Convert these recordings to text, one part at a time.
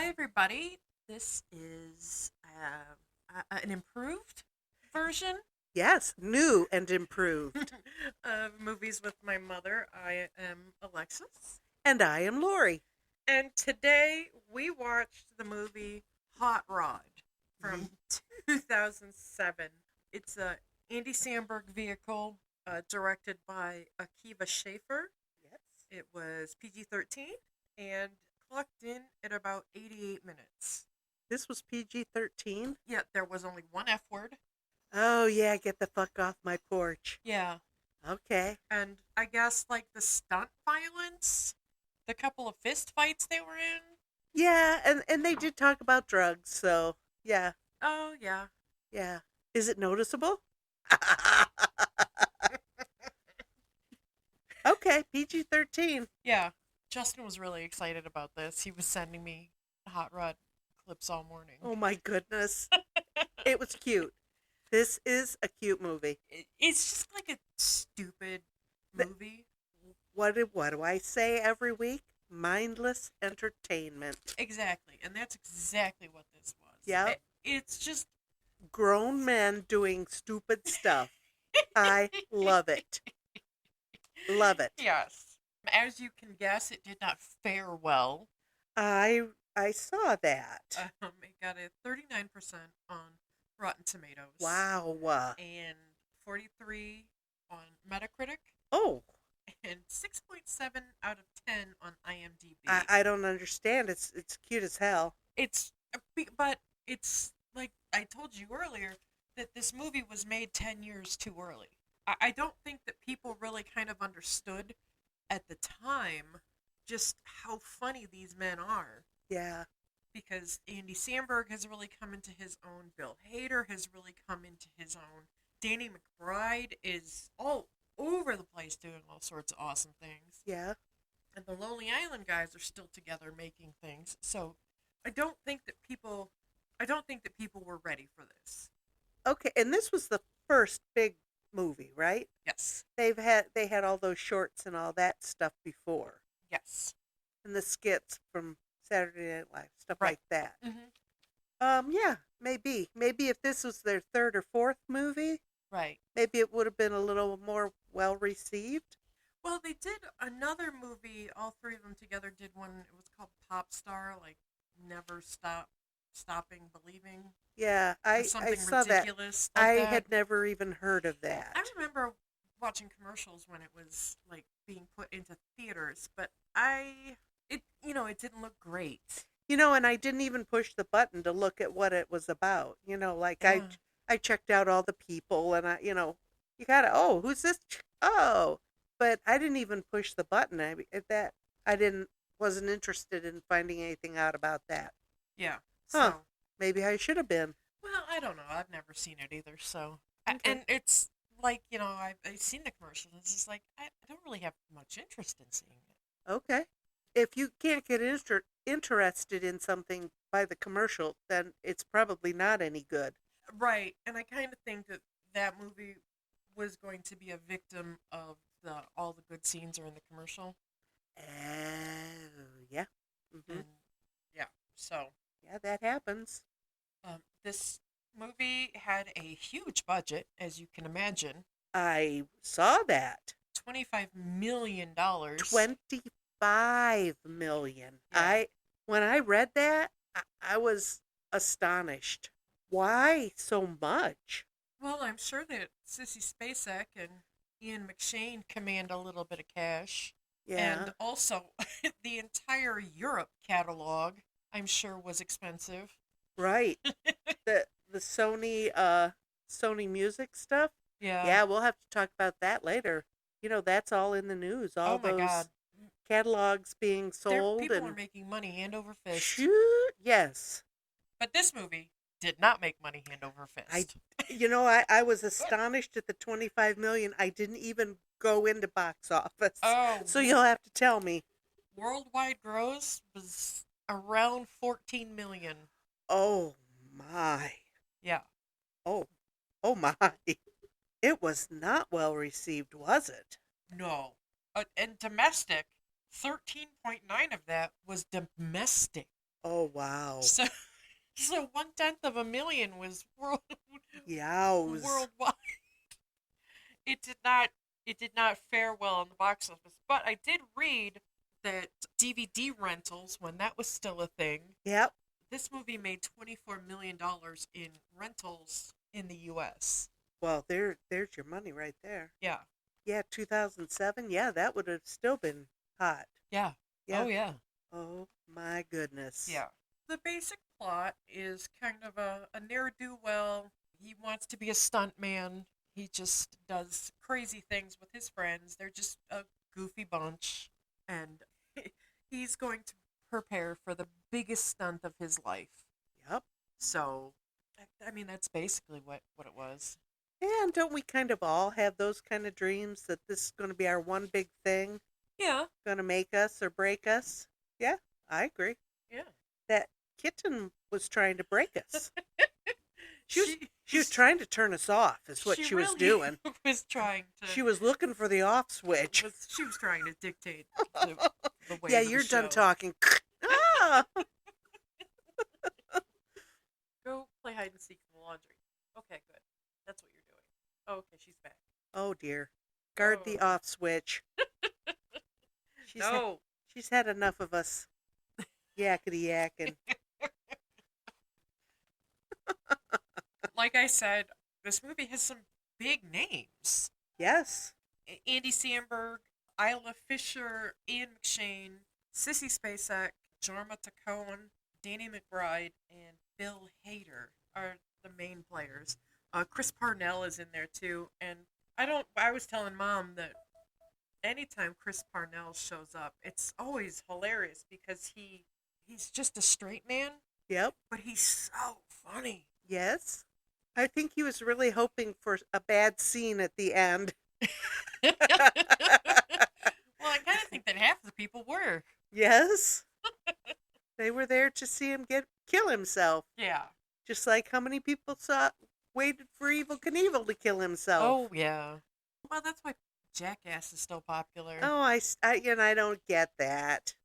everybody. This is an improved version Yes, new and improved. of Movies with My Mother. I am Alexis. And I am Lori. And today we watched the movie Hot Rod from 2007. It's a Andy Samberg vehicle directed by Akiva Schaffer. Yes. It was PG-13 and clocked in at about 88 minutes. This was PG-13? Yeah, there was only one F word. Oh, yeah, get the fuck off my porch. Yeah. Okay. And I guess, like, the stunt violence, the couple of fist fights they were in. Yeah, and they did talk about drugs, so, yeah, Oh, yeah. yeah. Is it noticeable? Okay, PG-13. Yeah. Justin was really excited about this. He was sending me Hot Rod clips all morning. Oh, my goodness. It was cute. This is a cute movie. It's just like a stupid Th- movie. What do I say every week? Mindless entertainment. Exactly. And that's exactly what this was. Yeah. It's just... Grown men doing stupid stuff. I love it. Love it. Yes. As you can guess, it did not fare well. I saw that. It got a 39% on Rotten Tomatoes. Wow. And 43 on Metacritic. Oh, And 6.7 out of 10 on IMDb. I don't understand. It's cute as hell. But it's like I told you earlier that this movie was made 10 years too early. I don't think that people really kind of understood at the time just how funny these men are. Yeah. Because Andy Samberg has really come into his own. Bill Hader has really come into his own. Danny McBride is all over the place doing all sorts of awesome things. Yeah. And the Lonely Island guys are still together making things. So I don't think that people were ready for this. Okay, and this was the first big movie, right? Yes. They had all those shorts and all that stuff before. Yes. And the skits from Saturday Night Live, stuff Right. like that. Mm-hmm. Yeah, maybe. Maybe if this was their third or fourth movie, Right. maybe it would have been a little more well received. Well, they did another movie. All three of them together did one. It was called Pop Star, like Never Stopping Believing. Yeah, Or I something saw that. ridiculous like I that. had never even heard of that. I remember watching commercials when it was like being put into theaters, but it didn't look great. And I didn't even push the button to look at what it was about. Like Yeah. I checked out all the people and you gotta, oh, who's this? Oh, but I didn't even push the button. Wasn't interested in finding anything out about that. Yeah. Huh. So, Maybe I should have been. well, I don't know. I've never seen it either. So, Okay. and it's like I've seen the commercials. It's just like I don't really have much interest in seeing it. Okay. If you can't get interested in something by the commercial, then it's probably not any good. Right. And I kind of think that movie was going to be a victim of all the good scenes are in the commercial. Oh, yeah. Hmm. And yeah. So, Yeah, that happens. this movie had a huge budget, as you can imagine. I saw that. $25 million. 25 million. Yeah. When I read that, I was astonished. Why so much? Well, I'm sure that Sissy Spacek and Ian McShane command a little bit of cash. Yeah. And also, the entire Europe catalog, I'm sure, was expensive. Right. The Sony Sony Music stuff. Yeah. Yeah, we'll have to talk about that later. That's all in the news. All Oh my those God. catalogs being sold People are and making money hand over fist. shoot. Yes. But this movie did not make money hand over fist. I was astonished at the 25 million. I didn't even go into box office. Oh. So you'll have to tell me. Worldwide gross was around 14 million. Oh my. Yeah. Oh my. It was not well received, was it? No. And domestic, 13.9 of that was domestic. Oh, wow. So, so 1/10 of a million was Yows. worldwide. It did not. It did not fare well in the box office. But I did read that DVD rentals, when that was still a thing, Yep. this movie made $24 million in rentals in the U.S. Well, there's your money right there. Yeah. Yeah, 2007. Yeah, that would have still been hot. Yeah. Yeah. Oh yeah. Oh my goodness. Yeah. The basic plot is kind of a ne'er do well. He wants to be a stuntman. He just does crazy things with his friends. They're just a goofy bunch. And he's going to prepare for the biggest stunt of his life. Yep. So, I mean, that's basically what it was. Yeah, and don't we kind of all have those kind of dreams that this is going to be our one big thing, Yeah. going to make us or break us? Yeah, I agree. Yeah. That kitten was trying to break us. She was, She, she was trying to turn us off, is what she was really doing. was trying to. She was looking for the off switch. She was trying to dictate the way. Yeah, of the you're done show. talking. Ah! Go play hide and seek in the laundry. Okay, good. That's what you're doing. Oh, okay, she's back. Oh dear. Guard the Oh. off switch. No. She's had enough of us yakety yakking. Like I said, this movie has some big names. Yes. Andy Samberg, Isla Fisher, Ian McShane, Sissy Spacek, Jorma Taccone, Danny McBride, and Bill Hader are the main players. Chris Parnell is in there too, and I was telling Mom that anytime Chris Parnell shows up, it's always hilarious because he's just a straight man, Yep. but he's so funny. Yes. I think he was really hoping for a bad scene at the end. Well, I kind of think that half the people were. Yes. They were there to see him kill himself. Yeah. Just like how many people waited for Evil Knievel to kill himself. Oh, yeah. Well, that's why Jackass is still popular. Oh, I don't get that.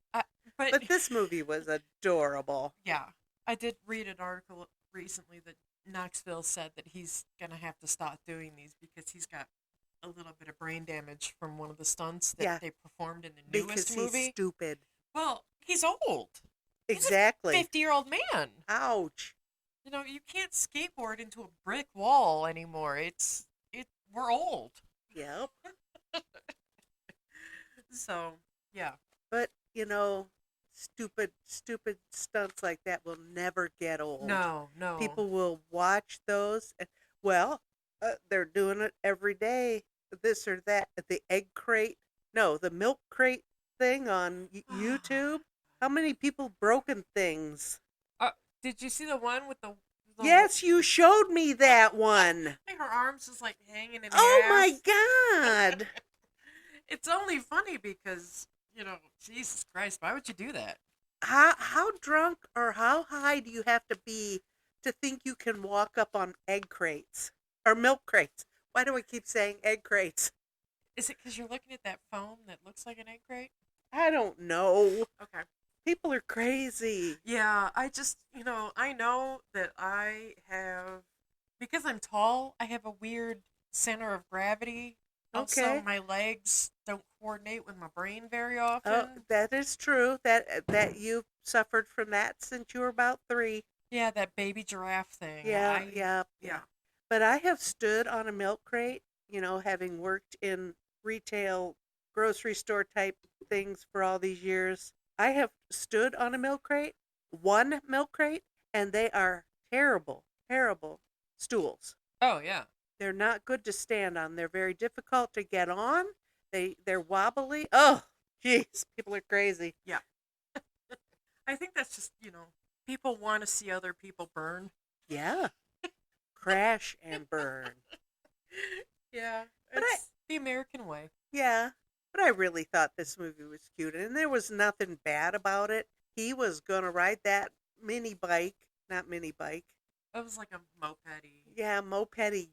But this movie was adorable. Yeah. I did read an article recently that Knoxville said that he's going to have to stop doing these because he's got a little bit of brain damage from one of the stunts that Yeah. they performed in the Because newest he's movie. stupid. Well, he's old. Exactly. 50-year-old man. Ouch. You know, you can't skateboard into a brick wall anymore. We're old. Yep. So, yeah. But, stupid stunts like that will never get old. No. People will watch those. Well, they're doing it every day. This or that. The the milk crate thing on YouTube. How many people broken things? Did you see the one with the Yes, you showed me that one. like her arms just like hanging in the Oh air? my God. It's only funny because, Jesus Christ, why would you do that? How drunk or how high do you have to be to think you can walk up on egg crates or milk crates? Why do I keep saying egg crates? Is it because you're looking at that foam that looks like an egg crate? I don't know. Okay. People are crazy. Yeah, I just, I know that because I'm tall, I have a weird center of gravity. Also, Okay. my legs don't coordinate with my brain very often. Oh, that is true. That you've suffered from that since you were about 3. Yeah, that baby giraffe thing. Yeah. But I have stood on a milk crate, having worked in retail grocery store type things for all these years. I have stood on a milk crate, one milk crate, and they are terrible, terrible stools. Oh, yeah. They're not good to stand on. They're very difficult to get on. They're wobbly. Oh, jeez, people are crazy. Yeah. I think that's just, people want to see other people burn. Yeah. Crash and burn. Yeah. But It's the American way. Yeah. But I really thought this movie was cute, and there was nothing bad about it. He was going to ride that not mini bike. It was like a moped-y. Yeah, moped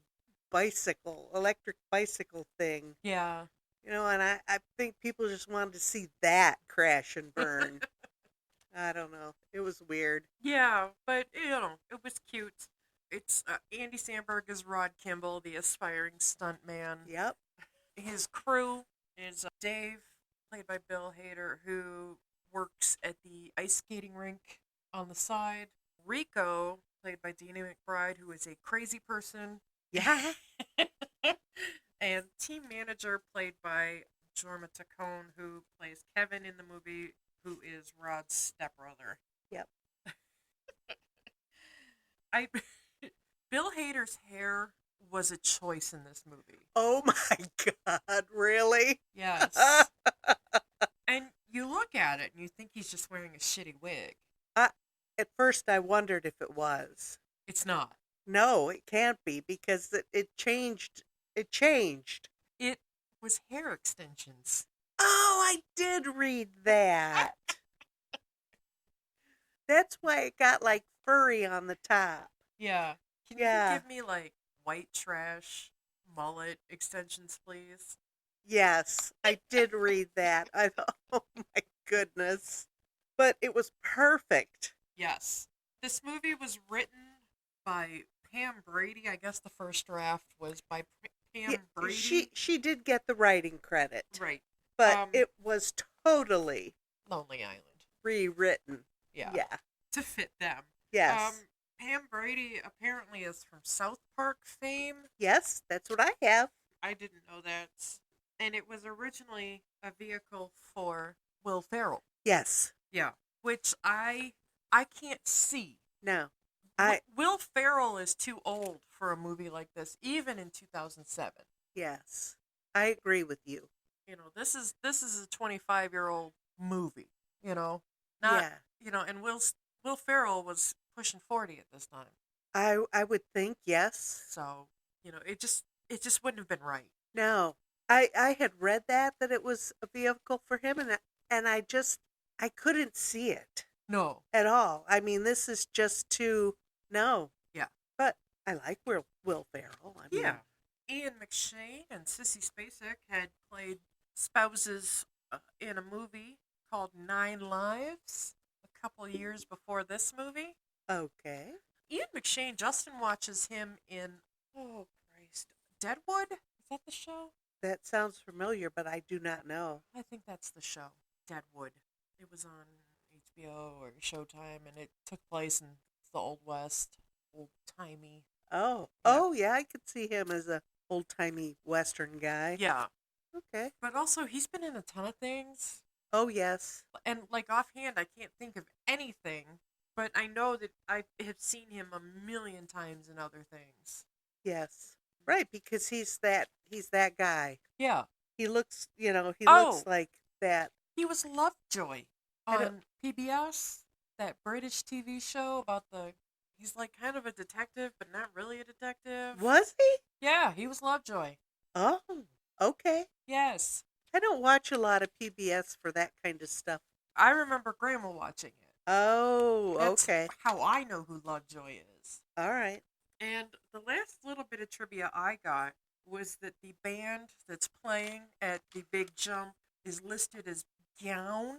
bicycle, electric bicycle thing. Yeah. And I think people just wanted to see that crash and burn. I don't know. It was weird. Yeah, but it was cute. It's Andy Samberg is Rod Kimball, the aspiring stuntman. Yep. His crew is Dave, played by Bill Hader, who works at the ice skating rink on the side. Rico, played by Dina McBride, who is a crazy person. Yeah. And team manager, played by Jorma Taccone, who plays Kevin in the movie, who is Rod's stepbrother. Yep. I Bill Hader's hair was a choice in this movie. Oh my God, really? Yes. And you look at it and you think he's just wearing a shitty wig. At first, I wondered if it was. It's not. No, it can't be because it changed. It changed. It was hair extensions. Oh, I did read that. That's why it got like furry on the top. Yeah. Can Yeah. you give me like white trash mullet extensions, please? Yes, I did read that. I thought, oh my goodness. But it was perfect. Yes. This movie was written by Pam Brady. I guess the first draft was by Pam Yeah, Brady. she did get the writing credit, Right. but it was totally Lonely Island. rewritten. Yeah. Yeah. To fit them. Yes. Pam Brady apparently is from South Park fame. Yes, that's what I have. I didn't know that. And it was originally a vehicle for Will Ferrell. Yes. Yeah. Which I can't see. No. Will Ferrell is too old for a movie like this, even in 2007. Yes. I agree with you. This is a 25-year-old movie. Not Yeah. and Will Ferrell was pushing 40 at this time. I would think yes. So, it just wouldn't have been right. No. I had read that it was a vehicle for him and I couldn't see it No. at all. I mean, this is just too no. Yeah. But I like Will Ferrell. I mean, Yeah. Ian McShane and Sissy Spacek had played spouses in a movie called 9 Lives a couple years before this movie. Okay. Ian McShane, Justin watches him in, oh Christ, Deadwood? Is that the show? That sounds familiar, but I do not know. I think that's the show, Deadwood. It was on HBO or Showtime, and it took place in the Old West, old-timey. Oh. Yeah. Oh, yeah, I could see him as a old-timey Western guy. Yeah. Okay. But also, he's been in a ton of things. Oh, yes. And like offhand, I can't think of anything, but I know that I have seen him a million times in other things. Yes. Right, because he's that guy. Yeah, He looks, he Oh. looks like that. he was Lovejoy I don't- on PBS, that British TV show about he's like kind of a detective, but not really a detective. Was he? Yeah, he was Lovejoy. Oh, okay. Yes, I don't watch a lot of PBS for that kind of stuff. I remember Grandma watching it. Oh, That's okay. how I know who Lovejoy is. All right. And the last little bit of trivia I got was that the band that's playing at the Big Jump is listed as Gown,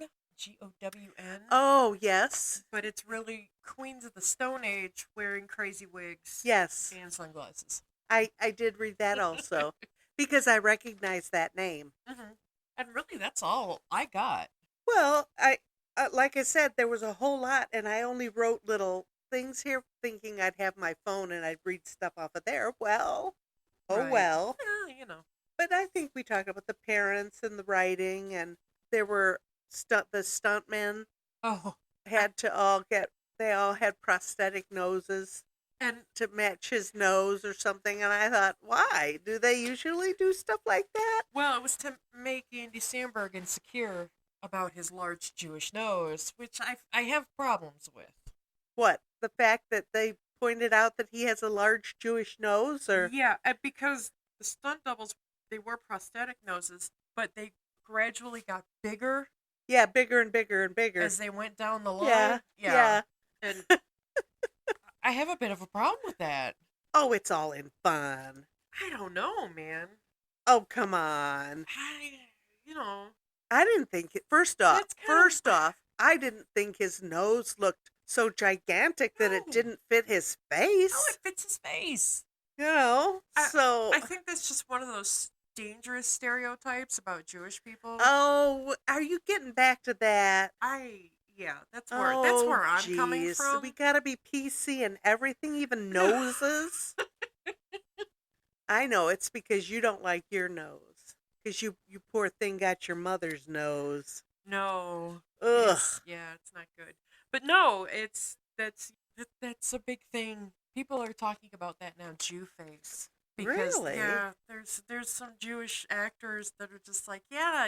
Gown. Oh, yes. But it's really Queens of the Stone Age wearing crazy wigs Yes. and sunglasses. I did read that also because I recognize that name. Mm-hmm. And really, that's all I got. Well, like I said, there was a whole lot, and I only wrote little things here thinking I'd have my phone and I'd read stuff off of there. Well, oh Right. well. Well, But I think we talked about the parents and the writing, and there were the stuntmen Oh, had to they all had prosthetic noses and to match his nose or something, and I thought, why? Do they usually do stuff like that? well, it was to make Andy Samberg insecure about his large Jewish nose, which I have problems with. What? The fact that they pointed out that he has a large Jewish nose, or Yeah, because the stunt doubles, they wore prosthetic noses, but they gradually got bigger yeah, bigger and bigger and bigger. as they went down the line. Yeah, yeah. And I have a bit of a problem with that. Oh, it's all in fun. I don't know, man. Oh, come on. I, you know, I didn't think it. First off, That's kind of- I didn't think his nose looked so gigantic that it No. didn't fit his face. Oh, it fits his face. You know, so I think that's just one of those dangerous stereotypes about Jewish people. oh, are you getting back to that? Yeah, that's Oh, where I'm coming jeez. from. We gotta be PC and everything, even noses. I know it's because you don't like your nose, because you poor thing got your mother's nose. No. Ugh. It's not good. But no, that's a big thing. People are talking about that now, Jew face. Because Really? yeah, there's some Jewish actors that are just like, yeah,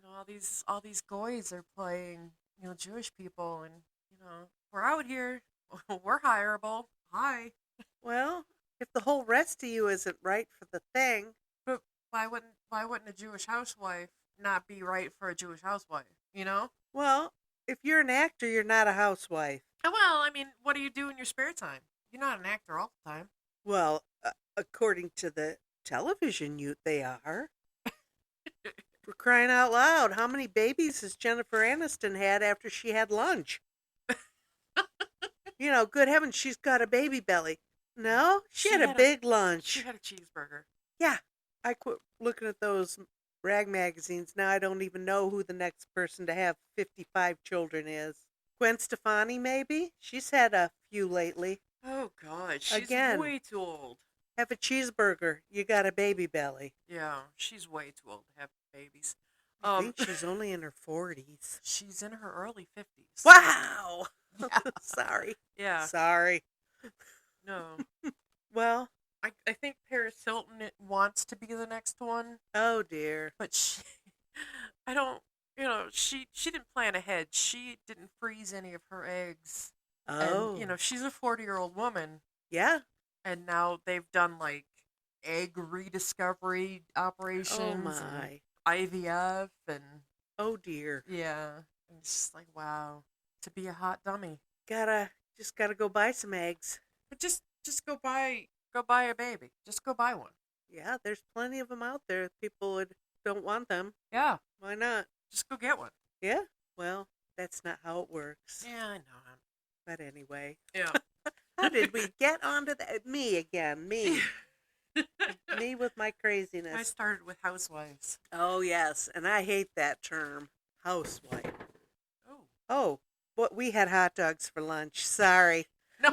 all these goys are playing, Jewish people, and we're out here, we're hireable. Hi. Well, if the whole rest of you isn't right for the thing, But why wouldn't a Jewish housewife not be right for a Jewish housewife? You know? well, if you're an actor, you're not a housewife. Well, I mean, what do you do in your spare time? You're not an actor all the time. Well, according to the television youth, they are. For crying out loud, how many babies has Jennifer Aniston had after she had lunch? Good heavens, she's got a baby belly. No, she had a big lunch. She had a cheeseburger. Yeah, I quit looking at those rag magazines. Now I don't even know who the next person to have 55 children is. Gwen Stefani, maybe? She's had a few lately. Oh God, she's Again. way too old. Have a cheeseburger. You got a baby belly. Yeah, she's way too old to have babies. I think she's only in her 40s. She's in her early 50s. Wow! Yeah. Sorry. Yeah. Sorry. No. Well, I think Paris Hilton wants to be the next one, oh dear. but I don't. She didn't plan ahead. She didn't freeze any of her eggs. Oh. And she's a 40-year-old woman, Yeah. and now they've done like egg rediscovery operations. Oh and my. IVF and Oh dear. yeah, and it's just like wow, to be a hot dummy. Just gotta go buy some eggs. But just go buy a baby. Just go buy one. Yeah, there's plenty of them out there. People don't want them. Yeah, Why not? just go get one. Yeah. Well, that's not how it works. Yeah, I know. But anyway, Yeah. how did we get onto that? Me again. Me. Me with my craziness. I started with housewives. Oh, yes. And I hate that term, housewife. Oh. Oh, but we had hot dogs for lunch. Sorry. No.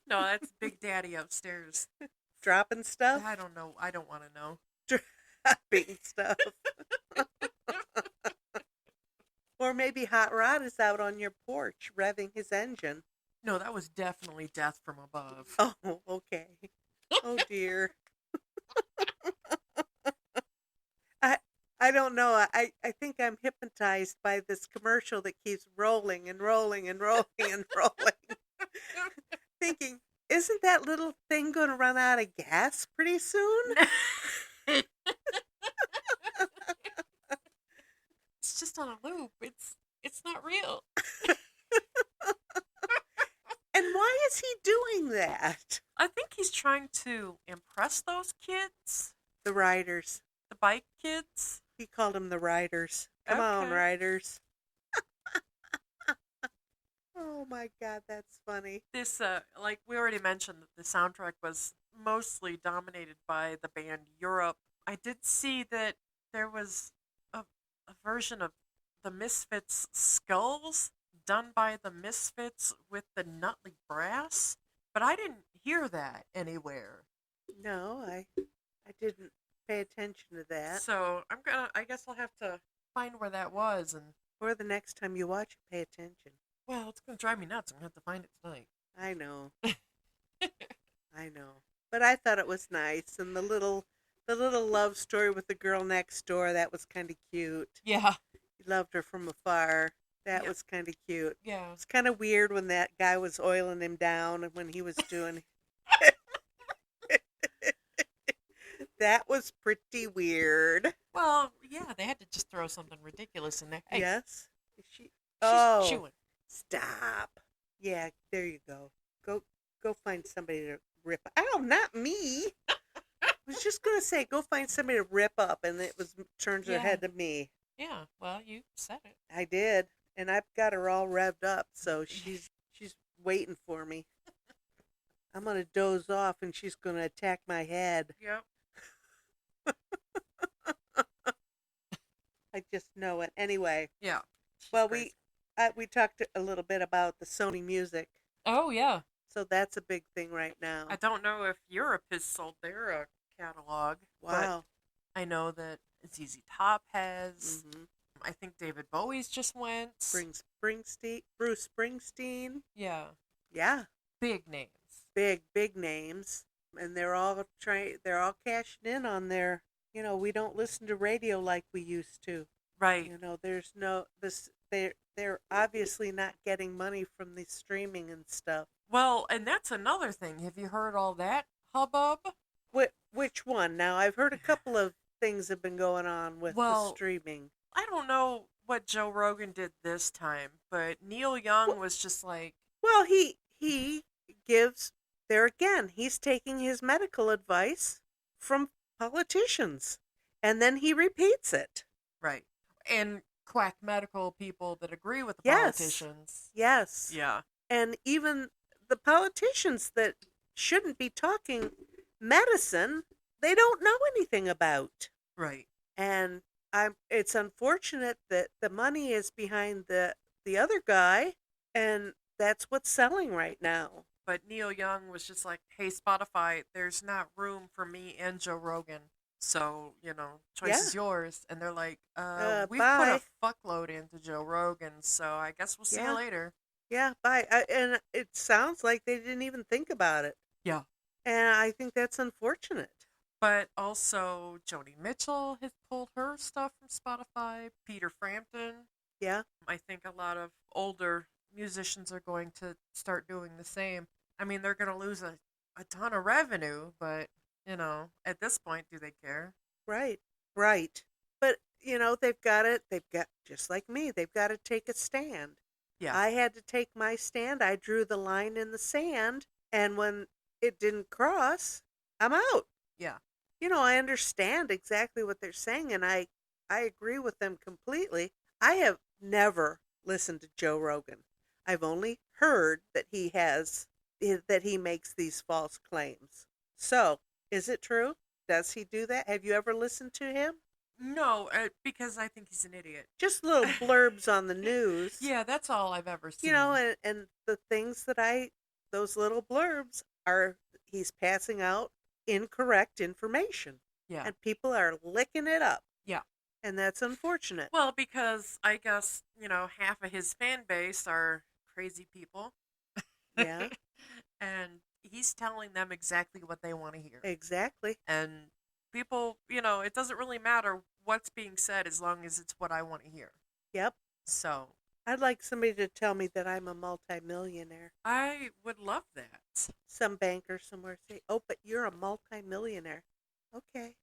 No, that's Big Daddy upstairs. Dropping stuff? I don't know. I don't want to know. Dropping stuff. Or maybe Hot Rod is out on your porch revving his engine. No, that was definitely death from above. Oh, okay. Oh, dear. I don't know. I think I'm hypnotized by this commercial that keeps rolling and rolling and rolling and rolling. Thinking, isn't that little thing going to run out of gas pretty soon? It's just on a loop. It's not real. And why is he doing that? I think he's trying to impress those kids, The riders. the bike kids. He called them the riders. Come on, Okay. riders. Oh my God, that's funny. This, like we already mentioned, that the soundtrack was mostly dominated by the band Europe. I did see that there was a version of the Misfits Skulls done by the Misfits with the Nutley Brass, but I didn't hear that anywhere. No, I didn't pay attention to that. So I guess I'll have to find where that was, and Or the next time you watch it, pay attention. well, it's gonna drive me nuts. I'm gonna have to find it tonight. I know. I know. But I thought it was nice, and the little love story with the girl next door, that was kind of cute. Yeah. He loved her from afar. That Yeah. was kind of cute. Yeah. It's kind of weird when that guy was oiling him down and when he was doing that was pretty weird. Well, yeah, they had to just throw something ridiculous in there. Hey, Yes. she's Oh, chewing. stop. Yeah, there you go. Go find somebody to rip. Oh, not me. was just gonna say, go find somebody to rip up, and it was turned her Yeah. head to me. Yeah, well, you said it. I did, and I've got her all revved up, so she's waiting for me. I'm gonna doze off, and she's gonna attack my head. Yep. I just know it. Anyway, Yeah. well, Crazy. we talked a little bit about the Sony Music, Oh, yeah. so that's a big thing right now. I don't know if Europe has sold their catalog. Wow. But I know that ZZ Top has. Mm-hmm. I think David Bowie's just went. Bruce Springsteen. Yeah. Yeah, Big names. big names, and they're all cashing in on their. We don't listen to radio like we used to. Right. There's no this. They're obviously not getting money from the streaming and stuff. Well, and that's another thing. Have you heard all that hubbub? Which one? Now I've heard a couple of things have been going on with the Well, streaming. I don't know what Joe Rogan did this time, but Neil Young was just like, Well, he gives there again. He's taking his medical advice from politicians, and then he repeats it. right. And quack medical people that agree with the Yes. politicians. Yes, Yeah. and even the politicians that shouldn't be talking medicine, they don't know anything about. Right. And it's unfortunate that the money is behind the other guy, and that's what's selling right now. But Neil Young was just like, hey, Spotify, there's not room for me and Joe Rogan. So, choice Yeah. is yours. And they're like, we've bye. put a fuckload into Joe Rogan, so I guess we'll see Yeah. you later. Yeah, bye. And it sounds like they didn't even think about it. Yeah. And I think that's unfortunate. But also, Joni Mitchell has pulled her stuff from Spotify. Peter Frampton. Yeah. I think a lot of older musicians are going to start doing the same. I mean, they're going to lose a ton of revenue, but, at this point, do they care? Right. Right. But, they've got, just like me, they've got to take a stand. Yeah. I had to take my stand. I drew the line in the sand, and when it didn't cross, I'm out. Yeah. I understand exactly what they're saying, and I agree with them completely. I have never listened to Joe Rogan. I've only heard that he makes these false claims. So, is it true? Does he do that? Have you ever listened to him? No, because I think he's an idiot. Just little blurbs on the news. Yeah, that's all I've ever seen. And the things those little blurbs are, he's passing out incorrect information. Yeah. And people are licking it up. Yeah. And that's unfortunate. Well, because I guess, half of his fan base are crazy people. Yeah. And he's telling them exactly what they want to hear. Exactly. And people, it doesn't really matter what's being said as long as it's what I want to hear. Yep. So, I'd like somebody to tell me that I'm a multimillionaire. I would love that. Some banker somewhere say, "Oh, but you're a multimillionaire." Okay.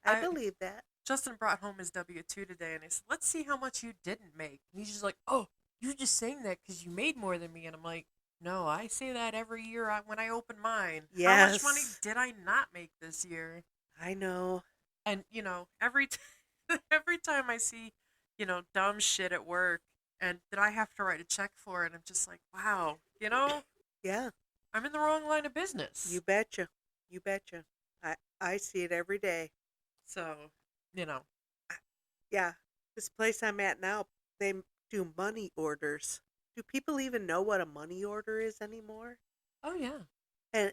I believe that. Justin brought home his W-2 today, and I said, let's see how much you didn't make. And he's just like, oh, you're just saying that because you made more than me. And I'm like, no, I say that every year when I open mine. How much Yes. money did I not make this year? I know. And, every time I see, dumb shit at work and that I have to write a check for it, I'm just like, wow, Yeah. I'm in the wrong line of business. You betcha. You betcha. I see it every day. So, Yeah. This place I'm at now, they do money orders. Do people even know what a money order is anymore? oh, yeah. And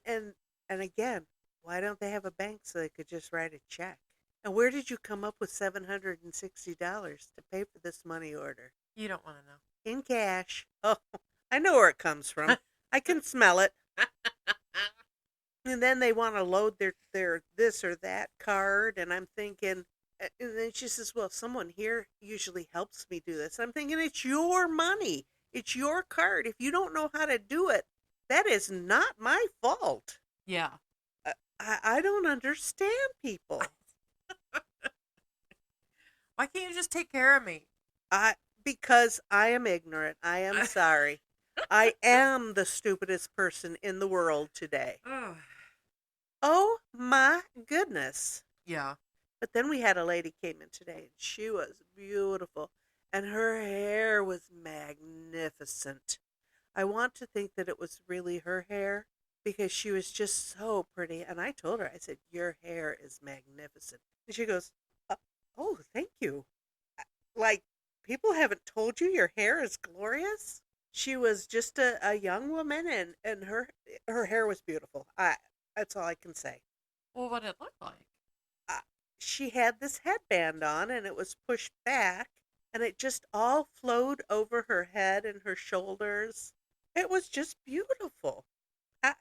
again, why don't they have a bank so they could just write a check? And where did you come up with $760 to pay for this money order? You don't want to know. In cash. Oh, I know where it comes from. I can smell it. And then they want to load their this or that card, and I'm thinking, and then she says, well, someone here usually helps me do this. I'm thinking, it's your money. It's your card. If you don't know how to do it, that is not my fault. Yeah. I don't understand people. Why can't you just take care of me? Because I am ignorant. I am sorry. I am the stupidest person in the world today. Oh. Oh my goodness. Yeah. But then we had a lady came in today and she was beautiful and her hair was magnificent. I want to think that it was really her hair because she was just so pretty. And I told her, I said, "Your hair is magnificent." And she goes, "Uh, oh, thank you. Like, people haven't told you your hair is glorious?" She was just a young woman and her hair was beautiful. That's all I can say. Well, what it looked like. uh, she had this headband on and it was pushed back and it just all flowed over her head and her shoulders. It was just beautiful. I,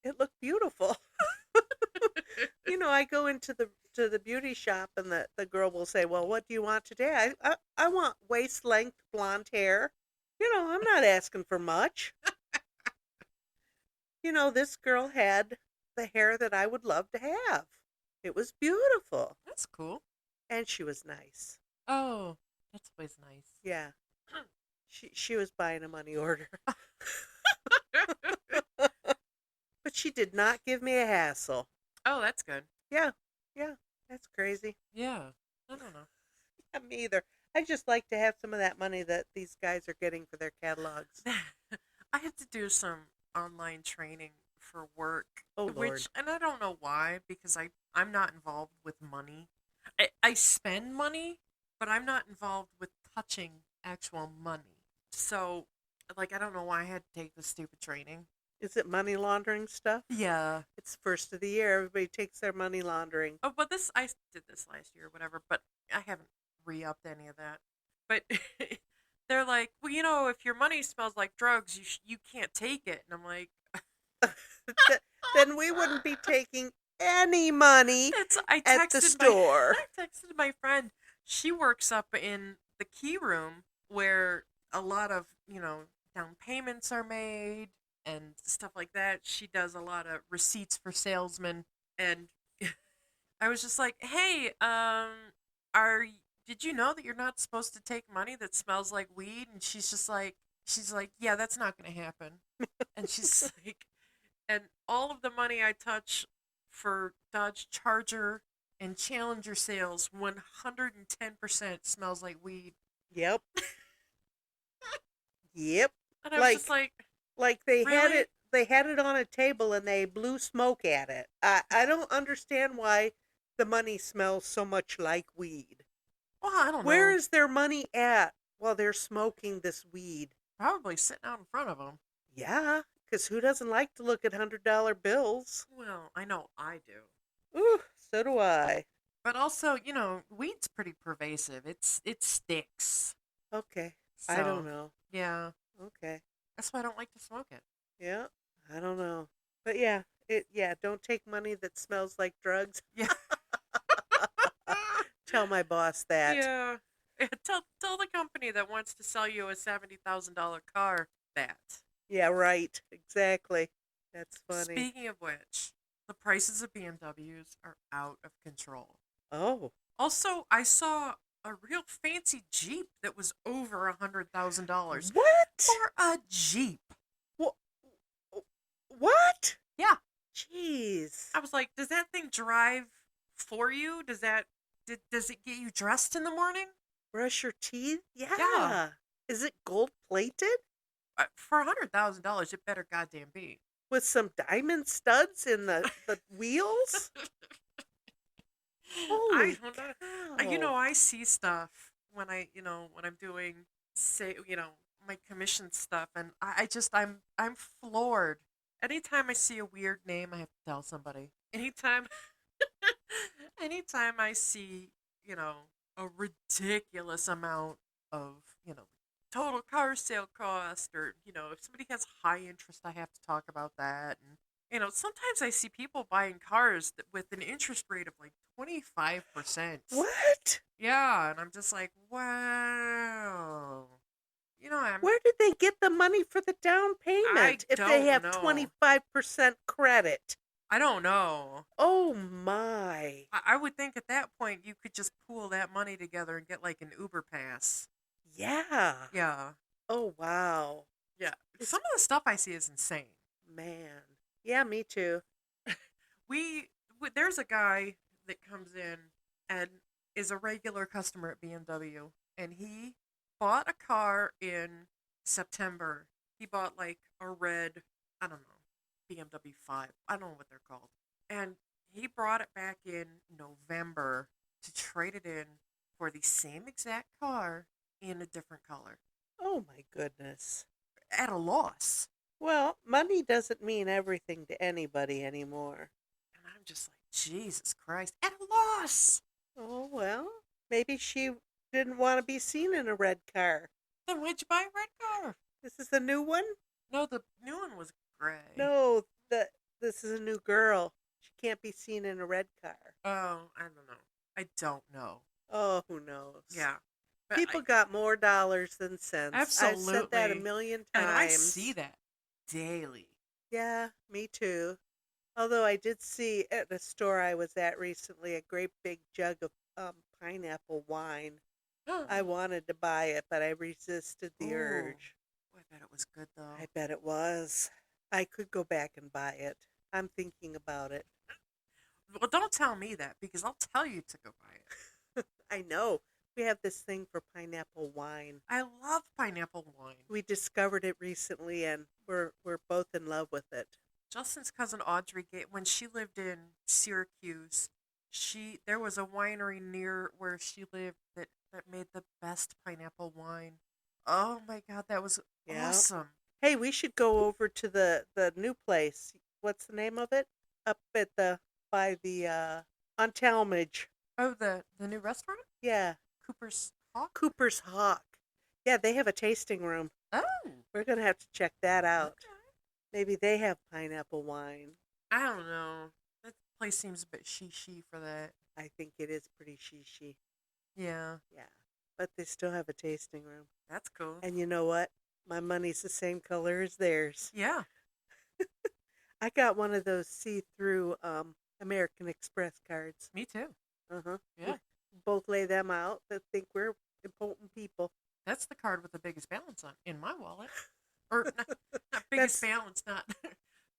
it looked beautiful. I go into the beauty shop and the girl will say, "Well, what do you want today?" I want waist length blonde hair. I'm not asking for much. This girl had the hair that I would love to have. It was beautiful. That's cool. And she was nice. Oh, that's always nice. Yeah. She was buying a money order. But she did not give me a hassle. Oh, that's good. Yeah. Yeah. That's crazy. Yeah. I don't know. Yeah, me either. I just like to have some of that money that these guys are getting for their catalogs. I have to do some online training for work. Oh, Lord. And I don't know why, because I'm not involved with money. I spend money, but I'm not involved with touching actual money. So, like, I don't know why I had to take this stupid training. Is it money laundering stuff? Yeah. It's first of the year. Everybody takes their money laundering. Oh, but I did this last year or whatever, but I haven't re-upped any of that. But they're like, well, if your money smells like drugs, you can't take it. And I'm like, then we wouldn't be taking any money at the store. I texted my friend. She works up in the key room where a lot of, down payments are made and stuff like that. She does a lot of receipts for salesmen. And I was just like, hey, did you know that you're not supposed to take money that smells like weed? And she's like, yeah, that's not going to happen. And she's like, and all of the money I touch for Dodge Charger and Challenger sales, 110% smells like weed. Yep. Yep. And I was just like they really? had it on a table and they blew smoke at it. I don't understand why the money smells so much like weed. Well, I don't know. Where is their money at while they're smoking this weed? Probably sitting out in front of them. Yeah, because who doesn't like to look at $100 bills? Well, I know I do. Ooh, so do I. But also, weed's pretty pervasive. It sticks. Okay. So, I don't know. Yeah. Okay. That's why I don't like to smoke it. Yeah, I don't know. But yeah, don't take money that smells like drugs. Yeah. Tell my boss that. Yeah. Tell the company that wants to sell you a $70,000 car that. Yeah, right. Exactly. That's funny. Speaking of which, the prices of BMWs are out of control. Oh. Also, I saw a real fancy Jeep that was over $100,000. What? For a Jeep. What? Yeah. Jeez. I was like, does that thing drive for you? Does it get you dressed in the morning? Brush your teeth? Yeah. Yeah. Is it gold plated? For $100,000, it better goddamn be. With some diamond studs in the wheels? Holy cow. I see stuff when I'm doing, my commission stuff, and I'm floored. Anytime I see a weird name, I have to tell somebody. Anytime I see, a ridiculous amount of, total car sale cost, or, if somebody has high interest, I have to talk about that. And, sometimes I see people buying cars with an interest rate of like 25%. What? Yeah, and I'm just like, wow. Where did they get the money for the down payment if they have 25% credit? I don't know. Oh my. I would think at that point you could just pool that money together and get like an Uber pass. Yeah. Yeah. Oh wow. Yeah. Some of the stuff I see is insane. Man. Yeah, me too. There's a guy that comes in and is a regular customer at BMW, and he bought a car in September. He bought like a red, I don't know, BMW 5. I don't know what they're called. And he brought it back in November to trade it in for the same exact car in a different color Oh my goodness. at a loss. Well, money doesn't mean everything to anybody anymore. And I'm just like, Jesus Christ, at a loss. Oh, well, maybe she didn't want to be seen in a red car. Then why'd you buy a red car? This is the new one? No, the new one was gray. No, this is a new girl. She can't be seen in a red car. Oh, I don't know. I don't know. Oh, who knows? Yeah. But People got more dollars than cents. I've said that a Absolutely. million and times. I see that daily. Yeah, me too. Although I did see at a store I was at recently a great big jug of pineapple wine. I wanted to buy it, but I resisted the Ooh. urge. Oh, I bet it was good though. I bet it was. I could go back and buy it. I'm thinking about it. Well, don't tell me that because I'll tell you to go buy it. I know. We have this thing for pineapple wine. I love pineapple wine. We discovered it recently and we're both in love with it. Justin's cousin Audrey, when she lived in Syracuse, there was a winery near where she lived that made the best pineapple wine. Oh my God, that was Yeah. awesome. Hey, we should go over to the new place. What's the name of it? Up at by the on Talmadge. Oh, the new restaurant? Yeah, Cooper's Hawk? Cooper's Hawk. Yeah, they have a tasting room. Oh. We're gonna have to check that out. Okay. Maybe they have pineapple wine. I don't know. That place seems a bit she for that. I think it is pretty shishi. Yeah, Yeah, but they still have a tasting room. that's cool. And you know what? My money's the same color as theirs. Yeah. I got one of those see-through American Express cards. Me too. Uh-huh. Yeah. We both lay them out that think we're important people. That's the card with the biggest balance on in my wallet. Or not biggest balance, not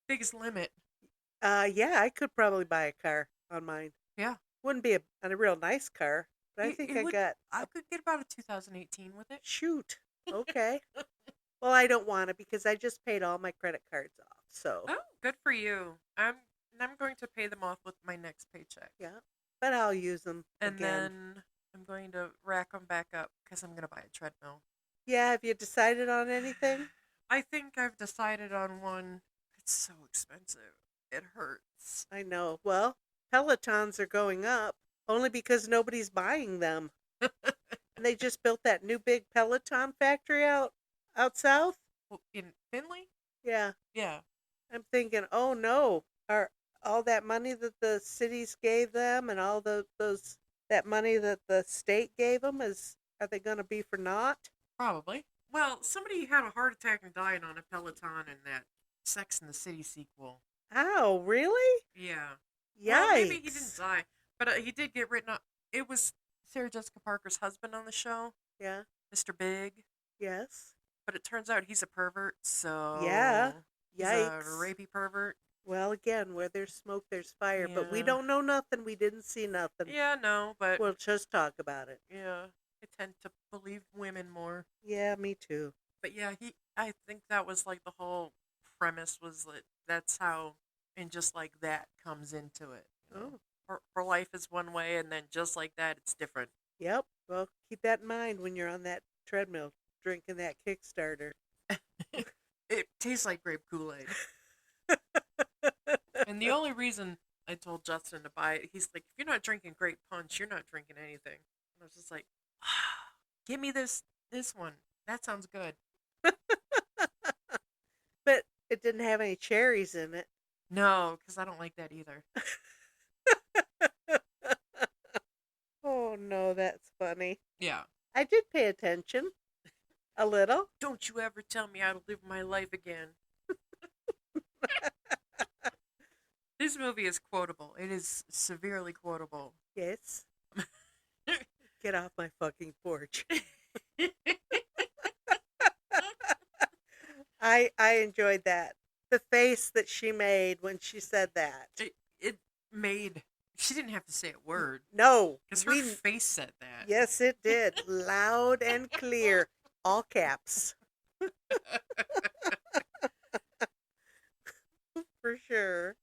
biggest limit. Yeah, I could probably buy a car on mine. Yeah. Wouldn't be a real nice car, but I think I got I could get about a 2018 with it. shoot. Okay. Well, I don't want it because I just paid all my credit cards off. So, Oh, good for you. I'm going to pay them off with my next paycheck. yeah. But I'll use them And again. then I'm going to rack them back up because I'm going to buy a treadmill. Yeah, have you decided on anything? I think I've decided on one. It's so expensive. It hurts. I know. Well, Pelotons are going up only because nobody's buying them. And they just built that new big Peloton factory out south. Well, in Finley? Yeah. Yeah. I'm thinking, oh no, are all that money that the cities gave them and all that money that the state gave them are they going to be for naught? Probably. Well, somebody had a heart attack and died on a Peloton in that Sex and the City sequel. Oh, really? Yeah. Yikes! Well, maybe he didn't die, but he did get written up. It was Sarah Jessica Parker's husband on the show, Yeah. Mr. Big, Yes. but it turns out he's a pervert. So Yeah. he's Yikes. a rapey pervert. Well, again, where there's smoke, there's fire. But we Yeah. don't know nothing. We didn't see nothing. Yeah, no, but We'll just talk about it. yeah, I tend to believe women more. Yeah, me too. But yeah, I think that was like the whole premise was that that's how, and just like that comes into it. You know? Her life is one way, and then just like that, it's different. Yep. Well, keep that in mind when you're on that treadmill drinking that Kickstarter. It tastes like grape Kool-Aid. And the only reason I told Justin to buy it, he's like, if you're not drinking grape punch, you're not drinking anything. And I was just like, give me this one. That sounds good. But it didn't have any cherries in it. No, because I don't like that either. Oh, no, that's funny. Yeah. I did pay attention. A little. Don't you ever tell me how to live my life again. This movie is quotable. It is severely quotable. Yes. Get off my fucking porch. I enjoyed that. The face that she made when she said that. made. She didn't have to say a word No, because her face said that. Yes, it did, loud and clear, all caps, for sure.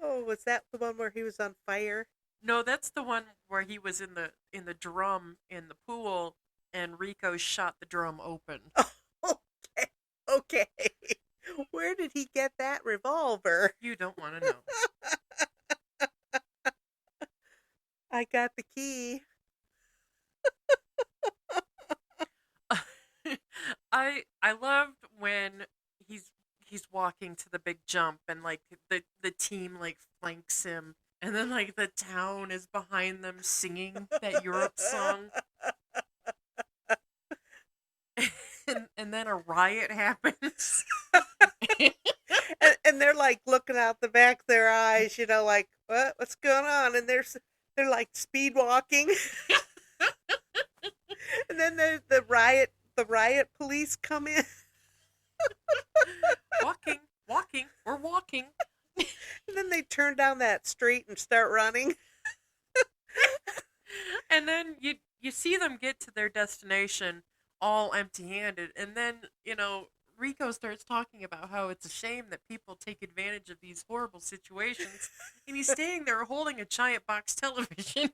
Oh, was that the one where he was on fire? No, that's the one where he was in the drum in the pool, and Rico shot the drum open. Okay, okay. Where did he get that revolver? You don't want to know. I got the key. I loved when he's walking to the big jump, and like the team like flanks him, and then like the town is behind them singing that Europe song. And then a riot happens. And they're like looking out the back of their eyes, like what's going on? And they're like speed walking. And then the riot police come in. Walking, we're walking. And then they turn down that street and start running. And then you see them get to their destination all empty-handed, and then Rico starts talking about how it's a shame that people take advantage of these horrible situations, and he's standing there holding a giant box television.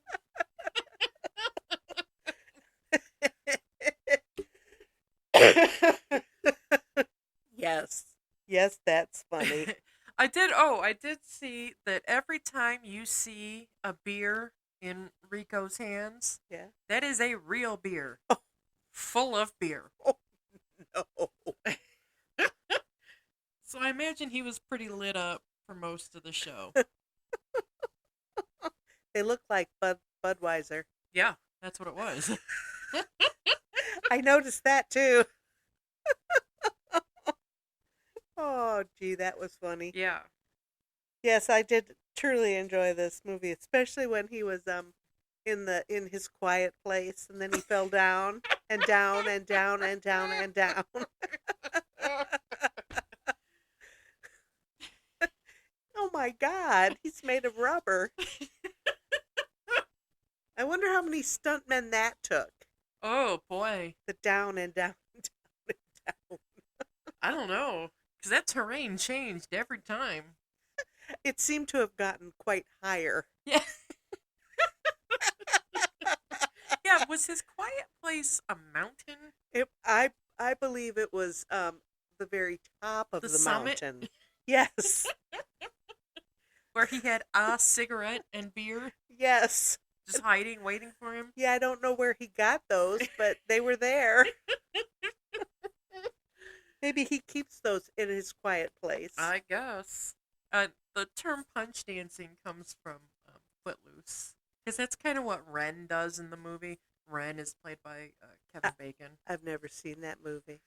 Yes, that's funny. I did see that every time you see a beer in Rico's hands, Yeah. that is a real beer. Oh. Full of beer. No. So I imagine he was pretty lit up for most of the show. They look like Budweiser. Yeah, that's what it was. I noticed that too. Oh, gee, that was funny. Yeah. Yes, I did truly enjoy this movie, especially when he was in his quiet place, and then he fell down and down and down and down and down. Oh my God, he's made of rubber. I wonder how many stuntmen that took. Oh boy, The down and down and down and down. I don't know, because that terrain changed every time. It seemed to have gotten quite higher. Yeah. Yeah, was his quiet place a mountain? I believe it was the very top of The the summit? mountain. Yes. Where he had a cigarette and beer Yes. just hiding, waiting for him? Yeah, I don't know where he got those, but they were there. Maybe he keeps those in his quiet place. I guess. The term punch dancing comes from Footloose. Because that's kind of what Ren does in the movie. Ren is played by Kevin Bacon. I've never seen that movie.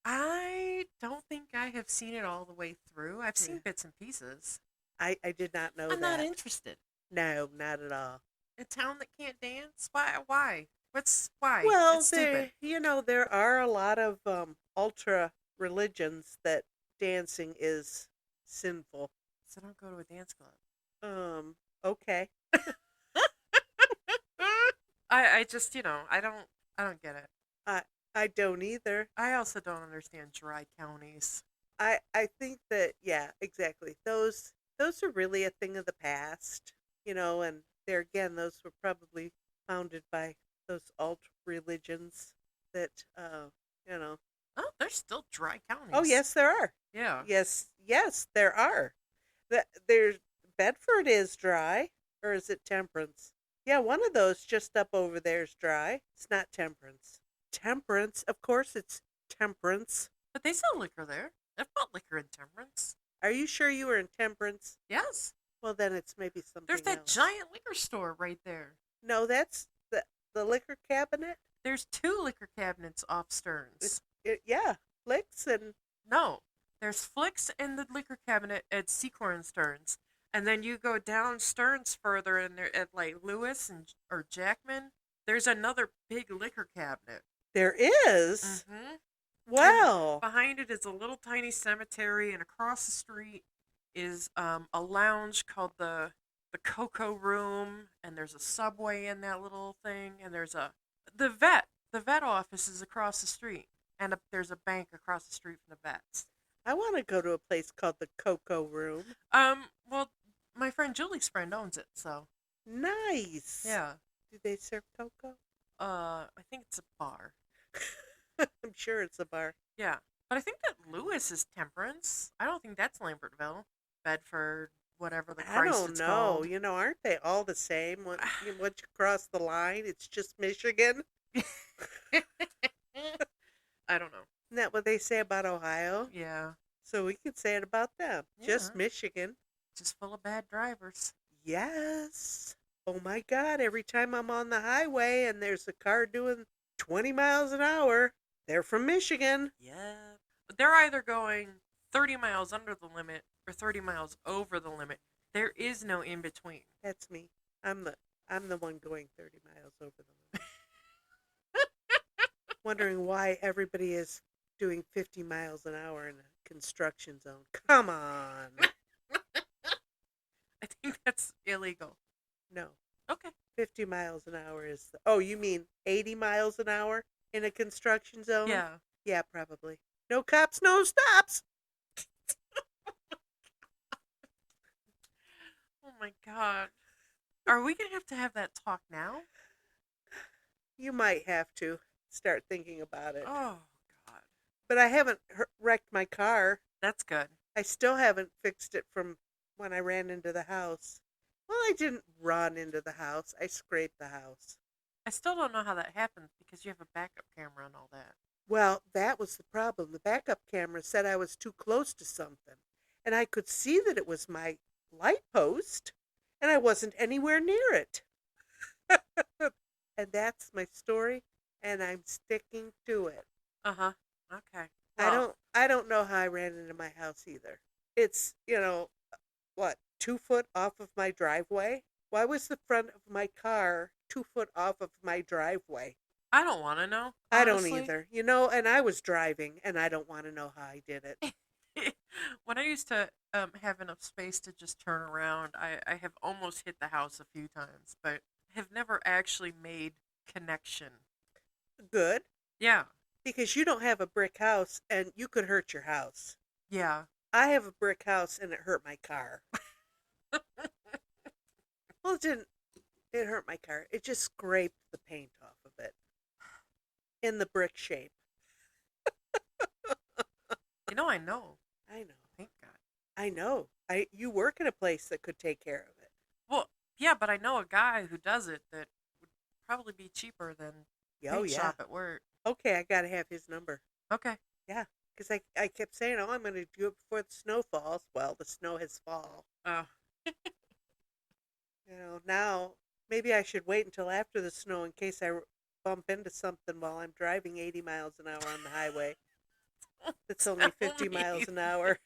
I don't think I have seen it all the way through. I've seen Yeah. bits and pieces. I did not know I'm that. not interested. No, not at all. A town that can't dance? Why? Why? Well, It's stupid. there are a lot of ultra religions that dancing is sinful. So don't go to a dance club. Okay. I just, I don't get it. I don't either. I also don't understand dry counties. I think that, yeah, exactly. Those are really a thing of the past, and there again, those were probably founded by those alt religions that, you know. Oh, there's still dry counties. Oh, yes, there are. Yeah. Yes, there are. There's Bedford is dry, or is it Temperance? Yeah, one of those just up over there is dry. It's not Temperance. Temperance, of course, it's Temperance. But they sell liquor there. They've bought liquor in Temperance. Are you sure you were in Temperance? Yes. Well, then it's maybe something There's that else. giant liquor store right there. No, that's the liquor cabinet. There's 2 liquor cabinets off Stearns. Yeah, Flicks and No. There's Flicks in the liquor cabinet at Secord and Stearns. And then you go down Stearns further, and there at like Lewis or Jackman, there's another big liquor cabinet. there is. Mm-hmm. Wow. Behind it is a little tiny cemetery, and across the street is a lounge called the Cocoa Room, and there's a Subway in that little thing, and there's a the vet. The vet office is across the street, and there's a bank across the street from the vets. I want to go to a place called the Cocoa Room. Well, my friend Julie's friend owns it, so Nice. yeah. Do they serve cocoa? I think it's a bar. I'm sure it's a bar. Yeah, but I think that Lewis is Temperance. I don't think that's Lambertville, Bedford, whatever the I Christ don't it's know. called. Aren't they all the same? Once you cross the line, it's just Michigan. I don't know. Isn't that what they say about Ohio? Yeah, So we could say it about them. Just Yeah. Michigan. just full of bad drivers. Yes. Oh my God. Every time I'm on the highway and there's a car doing 20 miles an hour, they're from Michigan. Yeah, but they're either going 30 miles under the limit or 30 miles over the limit. There is no in between. That's me. I'm the one going 30 miles over the limit. Wondering why everybody is doing 50 miles an hour in a construction zone. Come on. I think that's illegal. No. Okay. 50 miles an hour is oh, you mean 80 miles an hour in a construction zone? Yeah. Yeah, probably. No cops, no stops. Oh my God. Are we going to have that talk now? You might have to start thinking about it. Oh, God. But I haven't wrecked my car. That's good. I still haven't fixed it from when I ran into the house. Well, I didn't run into the house. I scraped the house. I still don't know how that happened because you have a backup camera and all that. Well, that was the problem. The backup camera said I was too close to something. And I could see that it was my light post. And I wasn't anywhere near it. And that's my story. And I'm sticking to it. Uh-huh. Okay. I don't know how I ran into my house either. It's, what, 2 foot off of my driveway? Why was the front of my car 2 foot off of my driveway? I don't want to know. I don't honestly. either. And I was driving, and I don't want to know how I did it. When I used to have enough space to just turn around, I have almost hit the house a few times, but have never actually made connection. Good, Yeah. because you don't have a brick house, and you could hurt your house. Yeah. I have a brick house, and it hurt my car. Well, it didn't. It hurt my car. It just scraped the paint off of it in the brick shape. I know. I know. Thank God. I know. You work in a place that could take care of it. Well, yeah, but I know a guy who does it that would probably be cheaper than Oh paint yeah. shop at work. Okay, I gotta have his number. Okay. Yeah, because I kept saying, oh, I'm gonna do it before the snow falls. Well, the snow has fallen. Oh. Now maybe I should wait until after the snow in case I bump into something while I'm driving 80 miles an hour on the highway. It's only 50 miles an hour.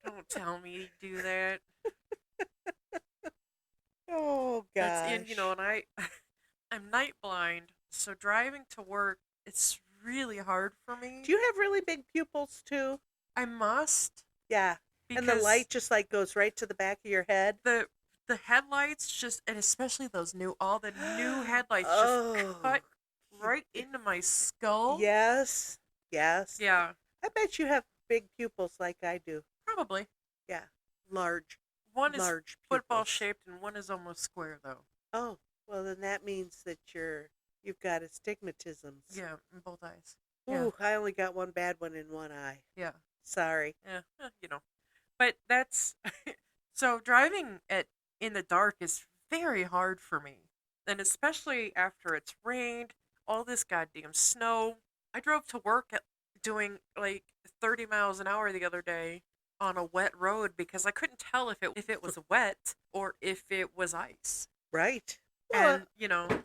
Don't tell me to do that. Oh gosh. That's and I'm night blind, so driving to work it's really hard for me. Do you have really big pupils too? I must Yeah. because And the light just like goes right to the back of your head. the headlights just and especially those all the new headlights Oh. just cut right into my skull. Yes. Yes. Yeah, I bet you have big pupils like I do. probably. Yeah. Large. One is Large football pupils. shaped and one is almost square though. Oh, well then that means that you've got astigmatisms. Yeah, in both eyes. Ooh, I only got one bad one in one eye. Yeah. Sorry. Yeah. But that's so driving in the dark is very hard for me. And especially after it's rained, all this goddamn snow. I drove to work doing like 30 miles an hour the other day on a wet road because I couldn't tell if it was wet or if it was ice. Right. Well, And,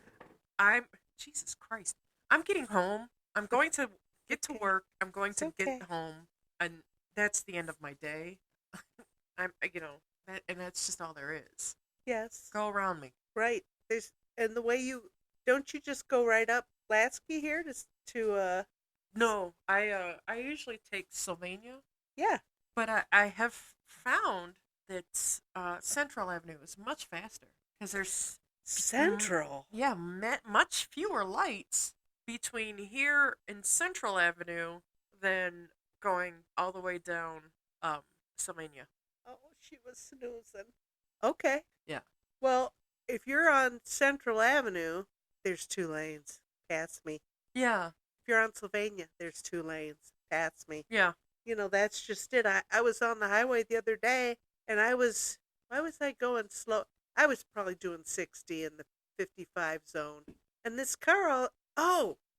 I'm Jesus Christ. I'm getting home. I'm going to get to Okay. work. I'm going It's to okay. get home and that's the end of my day. And that's just all there is. yes. Go around me. Right. And the way don't you just go right up Lasky here to No, I usually take Sylvania, yeah. But I have found that Central Avenue is much faster because there's Central. yeah, much fewer lights between here and Central Avenue than going all the way down um Sylvania. Oh, she was snoozing. Okay. Yeah. Well, if you're on Central Avenue, there's 2 lanes. Pass me. Yeah. If you're on Sylvania, there's 2 lanes. Pass me. Yeah. That's just it. I was on the highway the other day, and why was I going slow? I was probably doing 60 in the 55 zone. And this car, it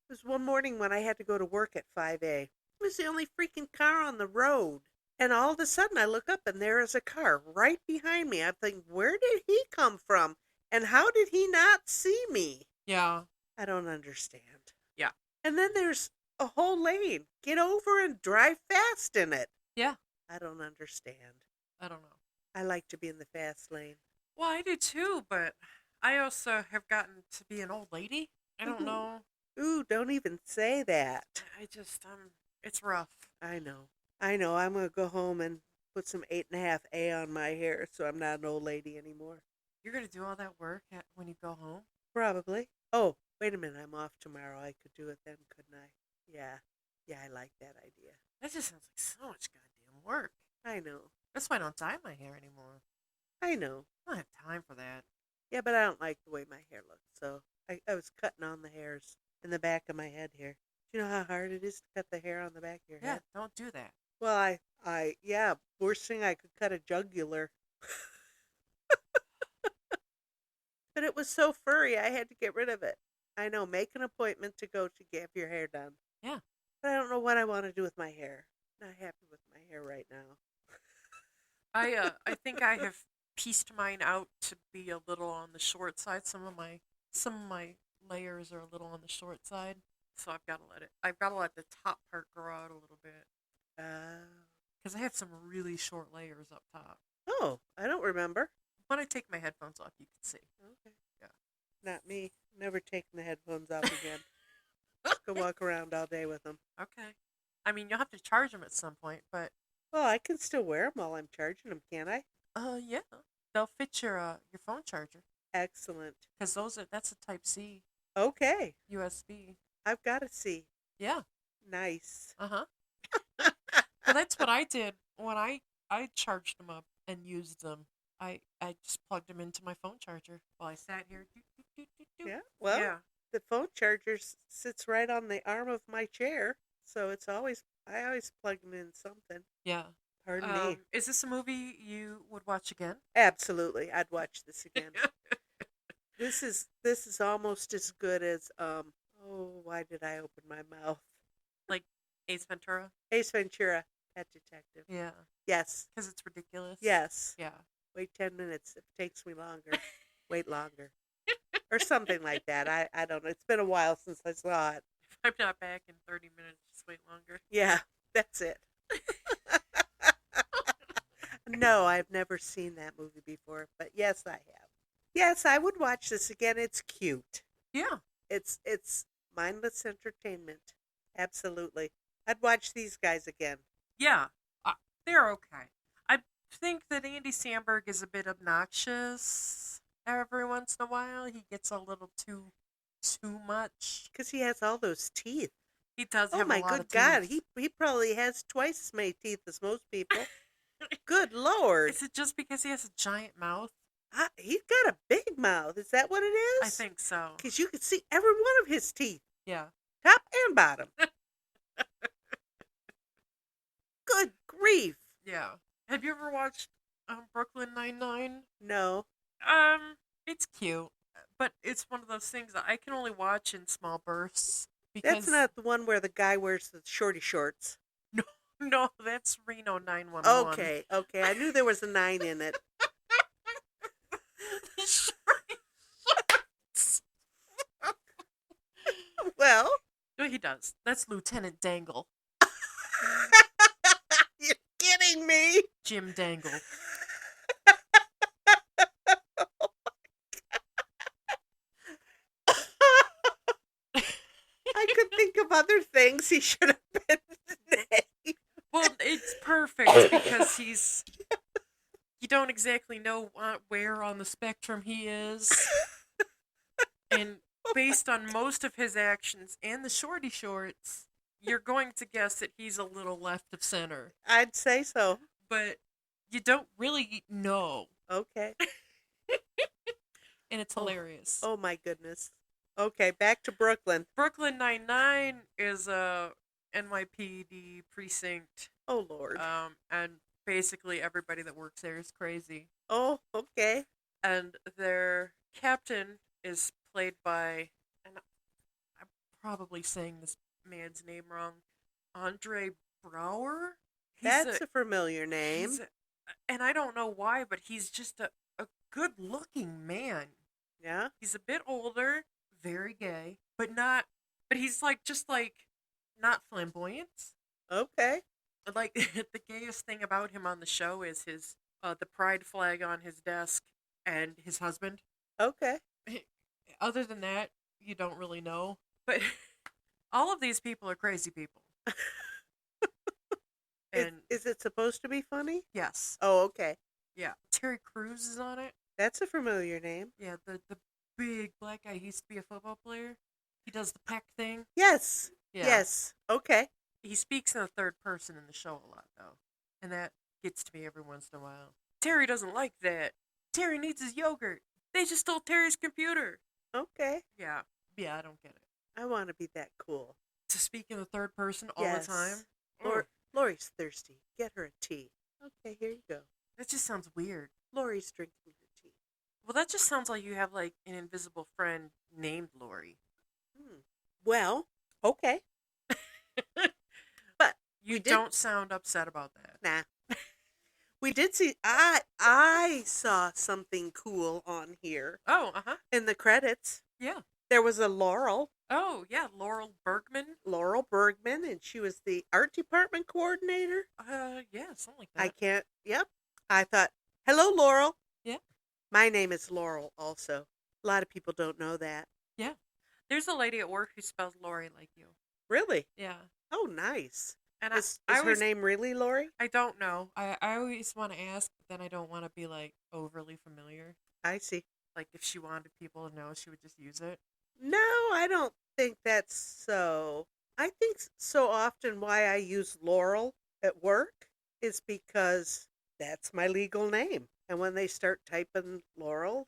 was one morning when I had to go to work at 5A. It was the only freaking car on the road. And all of a sudden I look up and there is a car right behind me. I'm thinking, where did he come from? And how did he not see me? Yeah. I don't understand. Yeah. And then there's a whole lane. Get over and drive fast in it. Yeah. I don't understand. I don't know. I like to be in the fast lane. Well, I do too, but I also have gotten to be an old lady. I don't know. Ooh, don't even say that. I just it's rough. I know. I'm going to go home and put some 8.5A on my hair so I'm not an old lady anymore. You're gonna do all that work when you go home? Probably. Oh, wait a minute. I'm off tomorrow. I could do it then, couldn't I? Yeah. Yeah, I like that idea. That just sounds like so much goddamn work. I know. That's why I don't dye my hair anymore. I know. I don't have time for that. Yeah, but I don't like the way my hair looks, so I was cutting on the hairs in the back of my head here. Do you know how hard it is to cut the hair on the back of your Yeah, head? don't do that. Well, yeah, worst thing I could cut a jugular. But it was so furry, I had to get rid of it. I know, make an appointment to go to get your hair done. Yeah. But I don't know what I want to do with my hair. Not happy with my hair right now. I think I have pieced mine out to be a little on the short side. Some of my layers are a little on the short side, so I've got to let the top part grow out a little bit because I have some really short layers up top. Oh, I don't remember. When I take my headphones off, you can see. Okay. Yeah. Not me. Never taking the headphones off again. Go walk around all day with them. Okay. I mean, you'll have to charge them at some point, but Well, I can still wear them while I'm charging them, can't I? yeah, they'll fit your phone charger Excellent. because that's a Type C Okay. USB. I've got a C. Yeah. Nice. Uh-huh. Well, that's what I did when I charged them up and used them. I just plugged them into my phone charger while I sat here. Yeah. Well, Yeah. the phone charger sits right on the arm of my chair, so I always plug them in something. Yeah. Pardon me. Is this a movie you would watch again? Absolutely, I'd watch this again. This is almost as good as why did I open my mouth? Like Ace Ventura? Ace Ventura, Pet Detective. Yeah. Yes. Because it's ridiculous. Yes. Yeah. Wait 10 minutes. If it takes me longer, wait longer. Or something like that. I don't know. It's been a while since I saw it. If I'm not back in 30 minutes, just wait longer. Yeah, that's it. No, I've never seen that movie before, but yes, I have. Yes, I would watch this again. It's cute. Yeah. It's mindless entertainment. Absolutely. I'd watch these guys again. Yeah. They're okay. I think that Andy Samberg is a bit obnoxious every once in a while. He gets a little too much. Because he has all those teeth. He does have Oh my a lot good of God. teeth. He probably has twice as many teeth as most people. Good Lord. Is it just because he has a giant mouth? He's got a big mouth. Is that what it is? I think so. Because you can see every one of his teeth, Yeah. top and bottom. Good grief. Yeah. Have you ever watched Brooklyn Nine-Nine? No. It's cute, but it's one of those things that I can only watch in small bursts because That's not the one where the guy wears the shorty shorts. no, that's Reno 911. Okay. I knew there was a 9 in it. Well, No, he does. That's Lieutenant Dangle, you're kidding me. Jim Dangle. I could think of other things he should have been named. Well, it's perfect because you don't exactly know where on the spectrum he is. And based on most of his actions and the shorty shorts, you're going to guess that he's a little left of center. I'd say so. But you don't really know. Okay. And it's hilarious. Oh my goodness. Okay, back to Brooklyn. Brooklyn Nine-Nine is a NYPD precinct. Oh Lord. And basically everybody that works there is crazy. Oh, okay. And their captain is played by, and I'm probably saying this man's name wrong, Andre Brower. That's a familiar name. And I don't know why, but he's just a good-looking man. Yeah. He's a bit older, very gay, but he's just not flamboyant. Okay. Like the gayest thing about him on the show is his the pride flag on his desk and his husband. Okay. Other than that, you don't really know. But all of these people are crazy people. And is it supposed to be funny? yes. Oh, okay. Yeah. Terry Crews is on it. That's a familiar name. Yeah, the big black guy. He used to be a football player. He does the peck thing. Yes. Yeah. Yes. Okay. He speaks in the third person in the show a lot, though. And that gets to me every once in a while. Terry doesn't like that. Terry needs his yogurt. They just stole Terry's computer. Okay. Yeah. Yeah, I don't get it. I want to be that cool. To speak in the third person all Yes. the time? Lori's thirsty. Get her a tea. Okay, here you go. That just sounds weird. Lori's drinking her tea. Well, that just sounds like you have, an invisible friend named Lori. Well, okay. But you don't sound upset about that. Nah. We did see, I saw something cool on here. Oh, uh-huh. In the credits. Yeah. There was a Laurel. Oh, yeah, Laurel Bergman. Laurel Bergman, and she was the art department coordinator. Yeah, something like that. Yep. I thought, hello, Laurel. Yeah. My name is Laurel also. A lot of people don't know that. Yeah. There's a lady at work who spells Lori like you. Really? Yeah. Oh, nice. And Is her name really Lori? I don't know. I always want to ask, but then I don't want to be, overly familiar. I see. Like, if she wanted people to know, she would just use it. No, I don't think that's so. I think so often why I use Laurel at work is because that's my legal name. And when they start typing Laurel,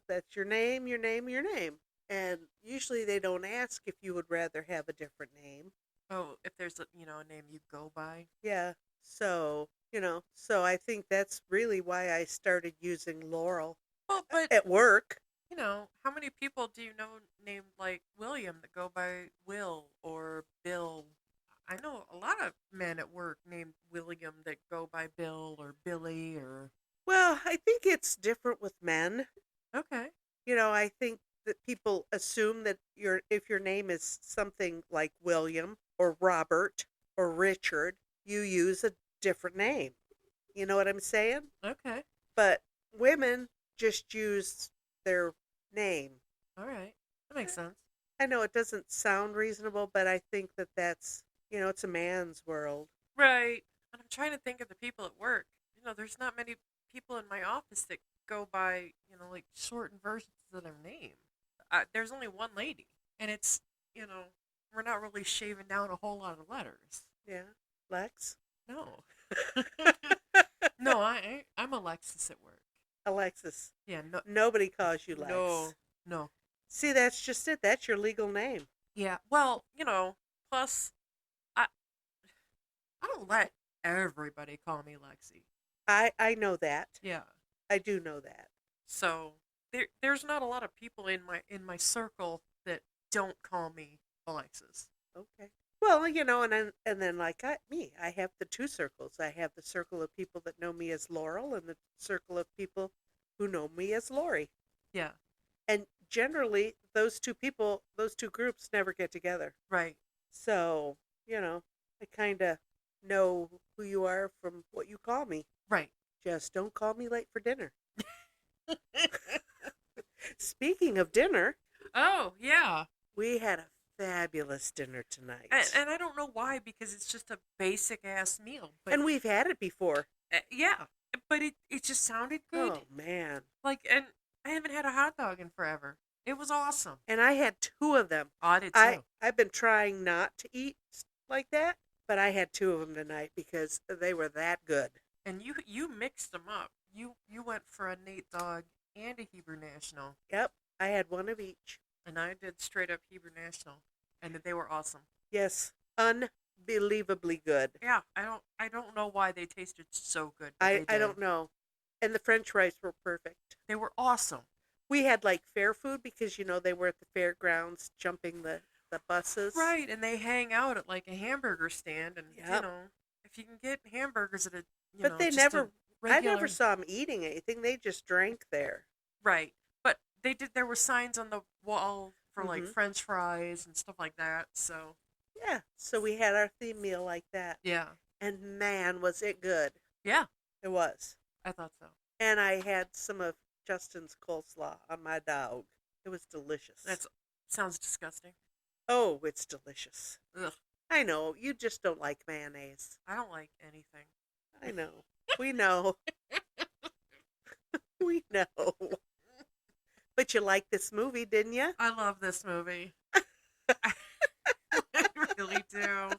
that's your name, your name, your name. And usually they don't ask if you would rather have a different name. Oh, if there's a name you go by. Yeah. So, so I think that's really why I started using Laurel Well, but at work. How many people do you know named William that go by Will or Bill? I know a lot of men at work named William that go by Bill or Billy or. Well, I think it's different with men. Okay. I think that people assume that if your name is something like William or Robert or Richard, you use a different name. You know what I'm saying? Okay. But women just use their name. All right. That makes sense. I know it doesn't sound reasonable, but I think that that's, it's a man's world. Right. And I'm trying to think of the people at work. There's not many people in my office that go by, shortened versions of their name. There's only one lady. And it's, we're not really shaving down a whole lot of letters. Yeah. Lex? No. No, I'm Alexis at work. Alexis. Yeah, no. Nobody calls you Lex. No. See, that's just it. That's your legal name. Yeah. Well, plus I don't let everybody call me Lexi. I know that. Yeah. I do know that. So there's not a lot of people in my circle that don't call me Alexis. Okay. Well, and then like I have the two circles. I have the circle of people that know me as Laurel and the circle of people who know me as Lori. Yeah. And generally, those two groups never get together. Right. So, I kind of know who you are from what you call me. Right. Just don't call me late for dinner. Speaking of dinner. Oh, yeah. We had a fabulous dinner tonight. And I don't know why, because it's just a basic ass meal. But And we've had it before. yeah, but it just sounded good. Oh, man. Like, and I haven't had a hot dog in forever. It was awesome. And I had 2 of them. Oh, I did too. I've been trying not to eat like that, but I had 2 of them tonight because they were that good. And you mixed them up. You went for a Nate Dogg and a Hebrew National, Yep, I had 1 of each. and I did straight up Hebrew National, and they were awesome. Yes, unbelievably good. Yeah, I don't know why they tasted so good. But I they did. don't know. And the French fries were perfect. They were awesome. We had like fair food because they were at the fairgrounds jumping the buses. Right, and they hang out at like a hamburger stand, and Yep. if you can get hamburgers at a But they just never. a I regular, never saw them eating anything. They just drank there. right. But they did. There were signs on the wall for like Mhm. French fries and stuff like that. So Yeah. So we had our theme meal like that, yeah, and man, was it good! yeah, It was. I thought so. And I had some of Justin's coleslaw on my dog. It was delicious. That sounds disgusting. Oh, it's delicious. Ugh, I know you just don't like mayonnaise. I don't like anything. I know. We know. We know. But you liked this movie, didn't you? I love this movie. I really do.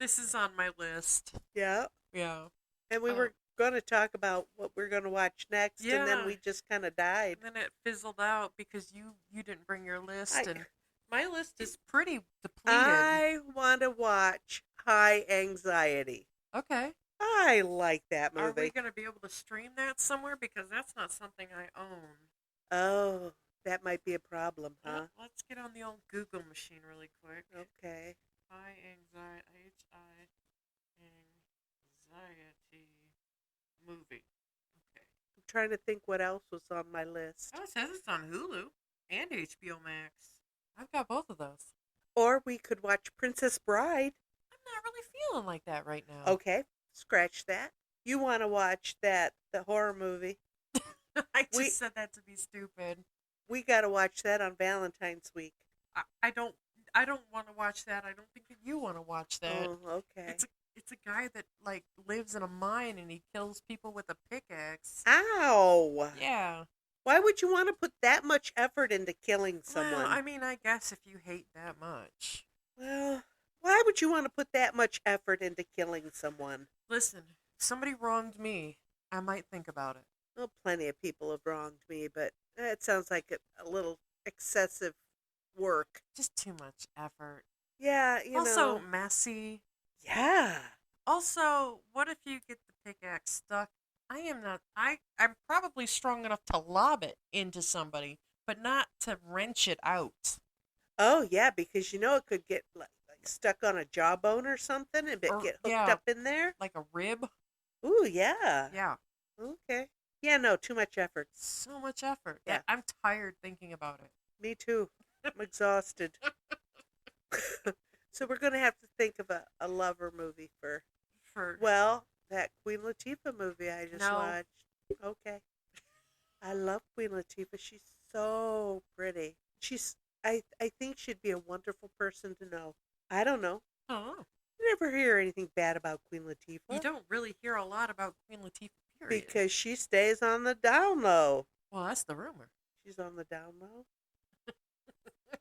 This is on my list. Yeah. Yeah. And we Oh. were going to talk about what we're going to watch next, and Yeah. then we just kind of died. And then it fizzled out because you didn't bring your list, I- and my list is pretty depleted. I want to watch High Anxiety. Okay. I like that Are we movie. going to be able to stream that somewhere? Because that's not something I own. Oh, that might be a problem, huh? Let's get on the old Google machine really quick. Okay. High anxiety, anxiety movie. Okay. I'm trying to think what else was on my list. Oh, it says it's on Hulu and HBO Max. I've got both of those. Or we could watch Princess Bride. I'm not really feeling like that right now. Okay, scratch that. You want to watch the horror movie? I just We- said that to be stupid. We got to watch that on Valentine's week. I don't want to watch that. I don't think that you want to watch that. Oh, okay. It's a guy that like lives in a mine and he kills people with a pickaxe. Ow! Yeah. Why would you want to put that much effort into killing someone? Well, I mean, I guess if you hate that much. Well, why would you want to put that much effort into killing someone? Listen, if somebody wronged me, I might think about it. Well, plenty of people have wronged me, but it sounds like a little excessive work. Just too much effort. Yeah, you Also know. messy. Yeah. Also, what if you get the pickaxe stuck? I'm probably strong enough to lob it into somebody, but not to wrench it out. Oh, yeah, because it could get like stuck on a jawbone or something and Or- get hooked yeah. up in there. Like a rib. Ooh, yeah. Yeah. Okay. Yeah, no, too much effort. So much effort. Yeah. I'm tired thinking about it. Me too. I'm exhausted. So we're going to have to think of a lover movie for, well, that Queen Latifah movie I just No. watched. Okay. I love Queen Latifah. She's so pretty. I think she'd be a wonderful person to know. I don't know. Oh, You never hear anything bad about Queen Latifah. you don't really hear a lot about Queen Latifah, period. Because she stays on the down low. Well, that's the rumor. She's on the down low.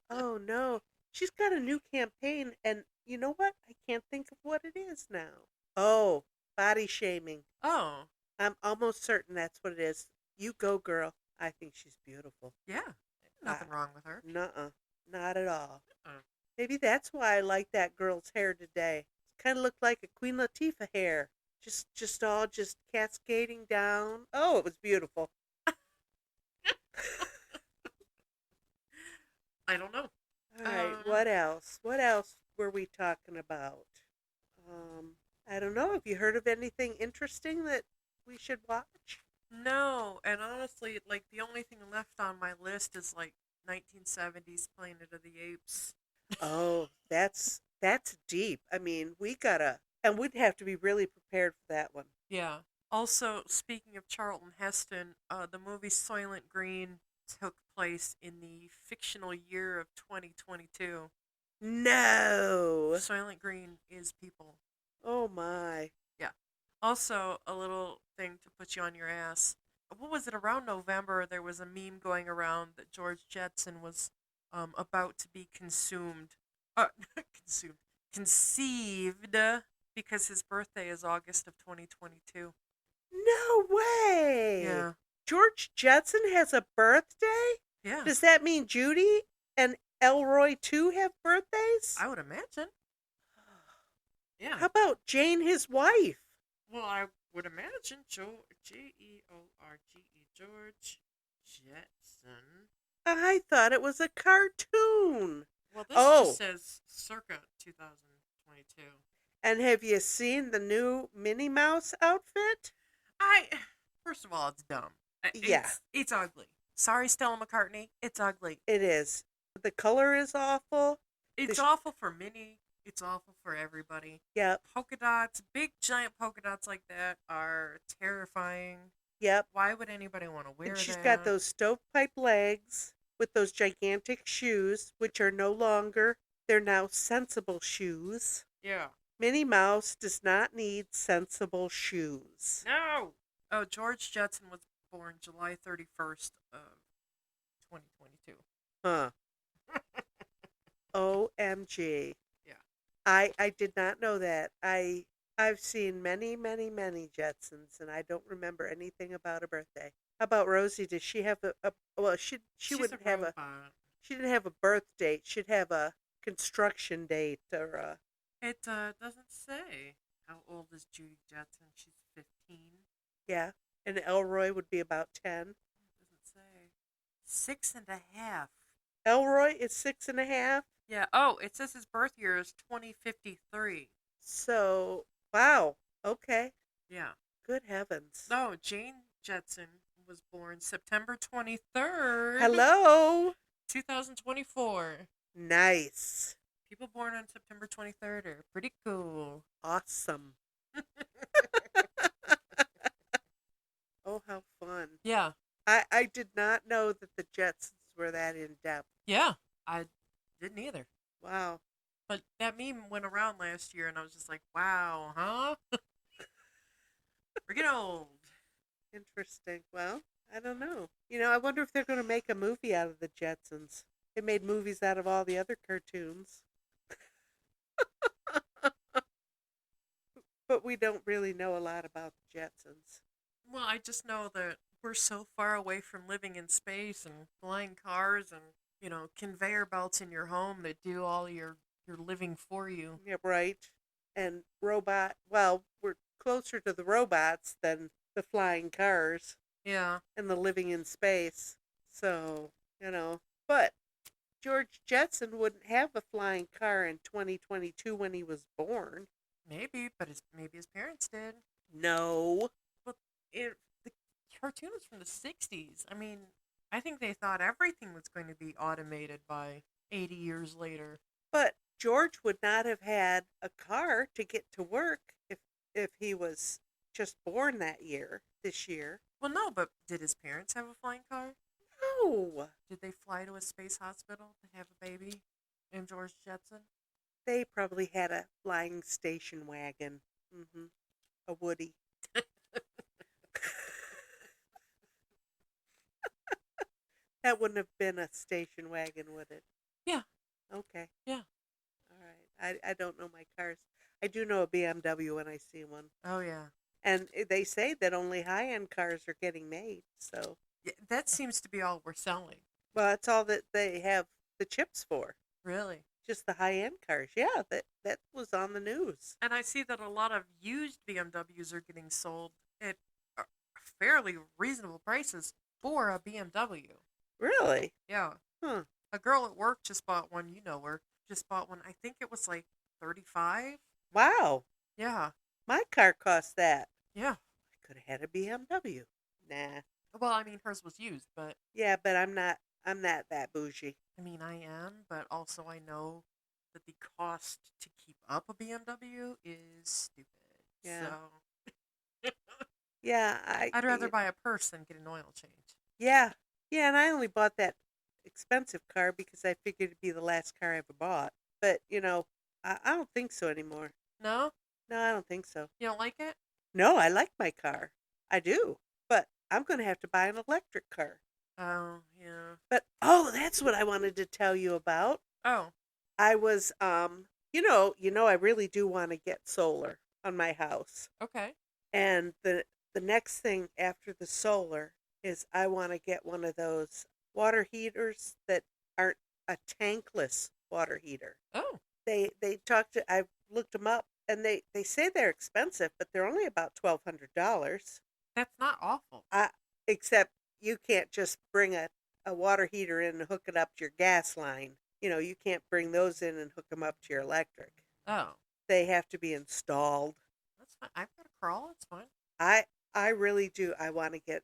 Oh no. She's got a new campaign, and you know what? I can't think of what it is now. Oh, body shaming. Oh, I'm almost certain that's what it is. You go, girl. I think she's beautiful. yeah. Nothing wrong with her. Nuh-uh. Not at all. Uh-uh. Maybe that's why I like that girl's hair today. It kind of looked like a Queen Latifah hair. Just all cascading down. Oh, it was beautiful. I don't know. All right, what else? What else were we talking about? I don't know. Have you heard of anything interesting that we should watch? No, and honestly, like the only thing left on my list is like 1970s Planet of the Apes. Oh, that's deep. I mean, and we'd have to be really prepared for that one. Yeah. Also, speaking of Charlton Heston, the movie Soylent Green took place in the fictional year of 2022. No. Soylent Green is people. Oh my. Yeah. Also, a little thing to put you on your ass. What was it? Around November, there was a meme going around that George Jetson was about to be consumed. Consumed. Conceived because his birthday is August of 2022. No way. Yeah. George Jetson has a birthday? Yeah. Does that mean Judy and Elroy too have birthdays? I would imagine. Yeah. How about Jane, his wife? Well, I would imagine George Jetson. I thought it was a cartoon. Well, this Oh. just says circa 2022. And have you seen the new Minnie Mouse outfit? First of all, it's dumb. Yeah. It's ugly. Sorry, Stella McCartney. It's ugly. It is. The color is awful. It's sh- awful for Minnie. It's awful for everybody. Yep. Polka dots, big giant polka dots like that are terrifying. Yep. Why would anybody want to wear And she's that? got those stovepipe legs with those gigantic shoes, which are no longer, they're now sensible shoes. Yeah. Minnie Mouse does not need sensible shoes. No. Oh, George Jetson was born July 31st of 2022. Huh. OMG. Yeah. I did not know that. I've seen many, many, many Jetsons, and I don't remember anything about a birthday. How about Rosie? Does she have a well, she She's wouldn't a have robot. she didn't have a birth date. She'd have a construction date or a It doesn't say. How old is Judy Jetson? She's 15. yeah. And Elroy would be about 10. It doesn't say. 6.5. Elroy is 6.5. Yeah. Oh, it says his birth year is 2053. So wow. Okay. Yeah. Good heavens. No, Jane Jetson was born September 23rd. Hello. 2024. Nice. People born on September 23rd are pretty cool. Awesome. Oh, how fun. Yeah. I did not know that the Jetsons were that in depth. Yeah. I didn't either. Wow. But that meme went around last year, and I was just like, wow, huh? We're getting old. Interesting. Well, I don't know. I wonder if they're going to make a movie out of the Jetsons. They made movies out of all the other cartoons. But we don't really know a lot about the Jetsons. Well, I just know that we're so far away from living in space and flying cars and, conveyor belts in your home that do all your living for you. Yeah, right. And well, we're closer to the robots than the flying cars Yeah. and the living in space. So, but George Jetson wouldn't have a flying car in 2022 when he was born. Maybe, but maybe his parents did. No. But the cartoon was from the 60s. I mean, I think they thought everything was going to be automated by 80 years later. But George would not have had a car to get to work if he was just born this year. Well, no, but did his parents have a flying car? No. Did they fly to a space hospital to have a baby named George Jetson? They probably had a flying station wagon. A Woody. That wouldn't have been a station wagon, would it? Yeah. Okay. Yeah. All right. I don't know my cars. I do know a BMW when I see one. Oh, yeah. And they say that only high-end cars are getting made. So, Yeah, that seems to be all we're selling. well, that's all that they have the chips for. Really? Just the high-end cars. Yeah, that was on the news. And I see that a lot of used BMWs are getting sold at fairly reasonable prices for a BMW. Really? Yeah. Huh. A girl at work just bought one. You know her. Just bought one. I think it was like 35. Wow. Yeah. My car cost that. Yeah. I could have had a BMW. Nah. Well, I mean, hers was used, but Yeah, but I'm not that bougie. I mean, I am, but also I know that the cost to keep up a BMW is stupid. Yeah. So Yeah, I'd rather buy a purse than get an oil change. Yeah. Yeah, and I only bought that expensive car because I figured it'd be the last car I ever bought. but I don't think so anymore. No, No, I don't think so. you don't like it? No, I like my car. I do. But I'm going to have to buy an electric car. Oh, yeah. But that's what I wanted to tell you about. Oh, I was I really do want to get solar on my house. okay. And the next thing after the solar is I want to get one of those water heaters that aren't a tankless water heater. Oh, They talked to I looked them up and they say they're expensive, but they're only about $1,200. that's not awful. I Except you can't just bring a water heater in and hook it up to your gas line. You can't bring those in and hook them up to your electric. Oh, They have to be installed. that's fine. I've got a crawl. It's fine. I I really do. I want to get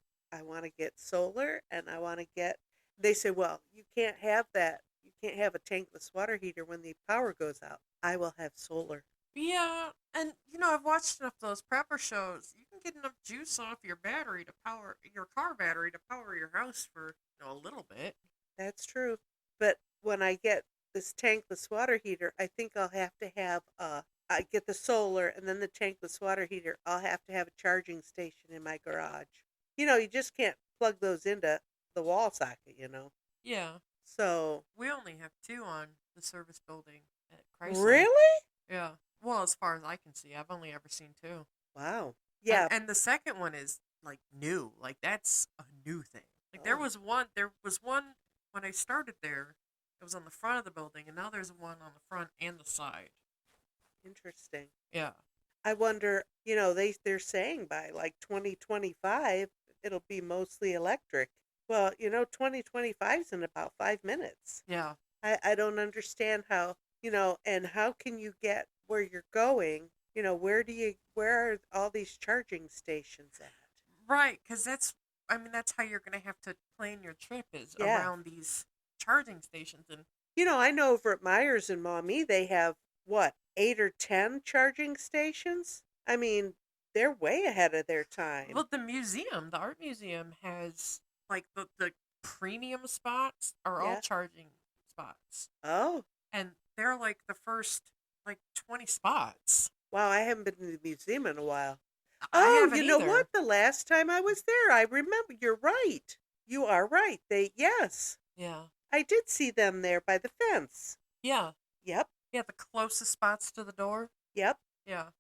solar, and I want to get. They say, well, you can't have that. You can't have a tankless water heater when the power goes out. I will have solar. Yeah, and I've watched enough of those prepper shows. You can get enough juice off your battery to power your car battery to power your house for a little bit. That's true. But when I get this tankless water heater, I think I'll have to have I get the solar and then the tankless water heater. I'll have to have a charging station in my garage. You just can't plug those into the wall socket. Yeah, So, we only have two on the service building at Chrysler. really? Yeah. Well, as far as I can see, I've only ever seen two. Wow. And, Yeah. and the second one is like new. Like that's a new thing. Like Oh, there was one when I started there. It was on the front of the building, and now there's one on the front and the side. interesting. Yeah. I wonder, they're saying by like 2025 it'll be mostly electric. Well, 2025 is in about 5 minutes. Yeah. I don't understand how, and how can you get where you're going? Where are all these charging stations at? Right, because that's how you're gonna have to plan your trip is Yeah. around these charging stations. And I know over at Myers and Maumee, they have what, 8 or 10 charging stations? I mean, they're way ahead of their time. well, the art museum has like the premium spots are all Yeah. charging spots, Oh, and they're like the first like 20 spots. wow, I haven't been to the museum in a while. I Oh, haven't you know either. what? The last time I was there, I remember. You're right. You are right. Yes, Yeah, I did see them there by the fence. yeah, Yep, yeah. The closest spots to the door. yep. Yeah.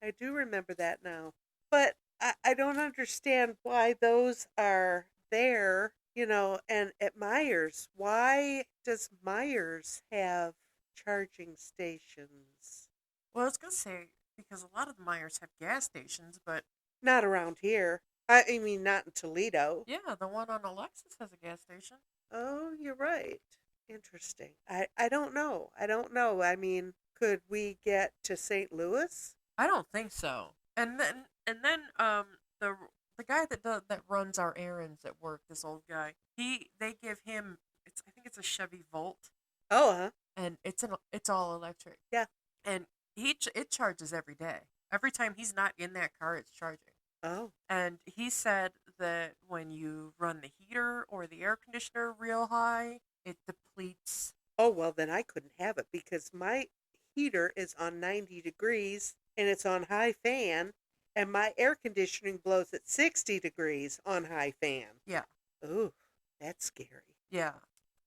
I do remember that now. But I don't understand why those are there, and at Myers. Why does Myers have charging stations? Well, I was gonna say because a lot of the Myers have gas stations, but Not around here. I mean, not in Toledo. yeah, the one on Alexis has a gas station. Oh, you're right. Interesting. I don't know. I don't know. I mean, could we get to St. Louis? I don't think so. And then the guy that runs our errands at work, this old guy, they give him I think it's a Chevy Volt, Oh, huh? and it's all electric. Yeah. And it charges every day. Every time he's not in that car, it's charging. Oh, And he said that when you run the heater or the air conditioner real high, it depletes. oh, well, then I couldn't have it because my heater is on 90 degrees and it's on high fan, and my air conditioning blows at 60 degrees on high fan. Yeah. Ooh, that's scary. Yeah.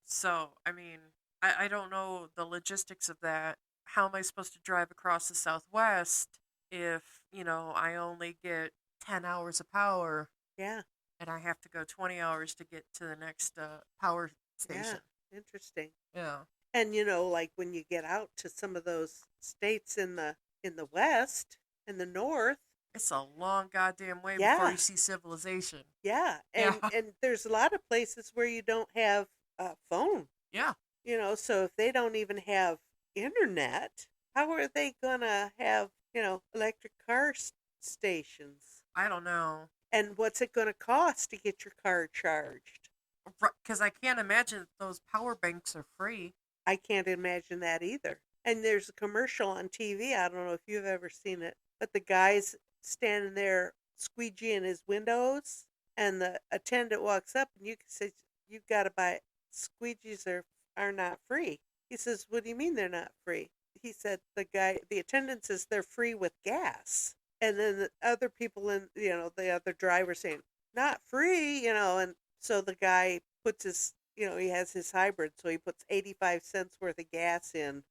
So, I mean, I don't know the logistics of that. How am I supposed to drive across the Southwest if, I only get 10 hours of power Yeah, and I have to go 20 hours to get to the next power yeah, station? interesting. Yeah. And like when you get out to some of those states in the west, in the north, It's a long goddamn way before yeah, you see civilization. yeah, Yeah. and there's a lot of places where you don't have a phone. Yeah. So if they don't even have internet, how are they gonna have electric car stations? I don't know. And what's it gonna cost to get your car charged? Because I can't imagine that those power banks are free. I can't imagine that either. And there's a commercial on TV. I don't know if you've ever seen it, but the guy's standing there squeegeeing his windows, and the attendant walks up, and you can say, "You've got to buy squeegees are not free." He says, "What do you mean they're not free?" He said, the attendant says they're free with gas. And then the other people the other driver saying, "Not free," and so the guy puts he has his hybrid, so he puts 85 cents worth of gas in.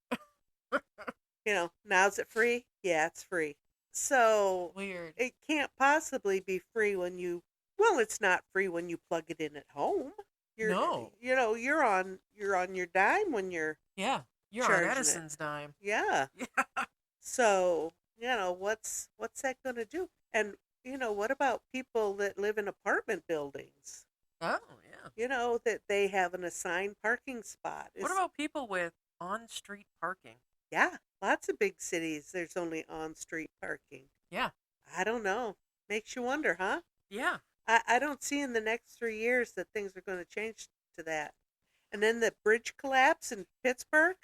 Now is it free? Yeah, it's free. So Weird. it can't possibly be free well, it's not free when you plug it in at home. No. You're on your dime when you're Yeah. You're on charging it. Edison's dime. Yeah. Yeah. So, what's that going to do? And, what about people that live in apartment buildings? Oh, yeah. That they have an assigned parking spot. What about people with on-street parking? Yeah, lots of big cities, there's only on-street parking. Yeah. I don't know. Makes you wonder, huh? Yeah. I don't see in the next 3 years that things are going to change to that. And then the bridge collapse in Pittsburgh.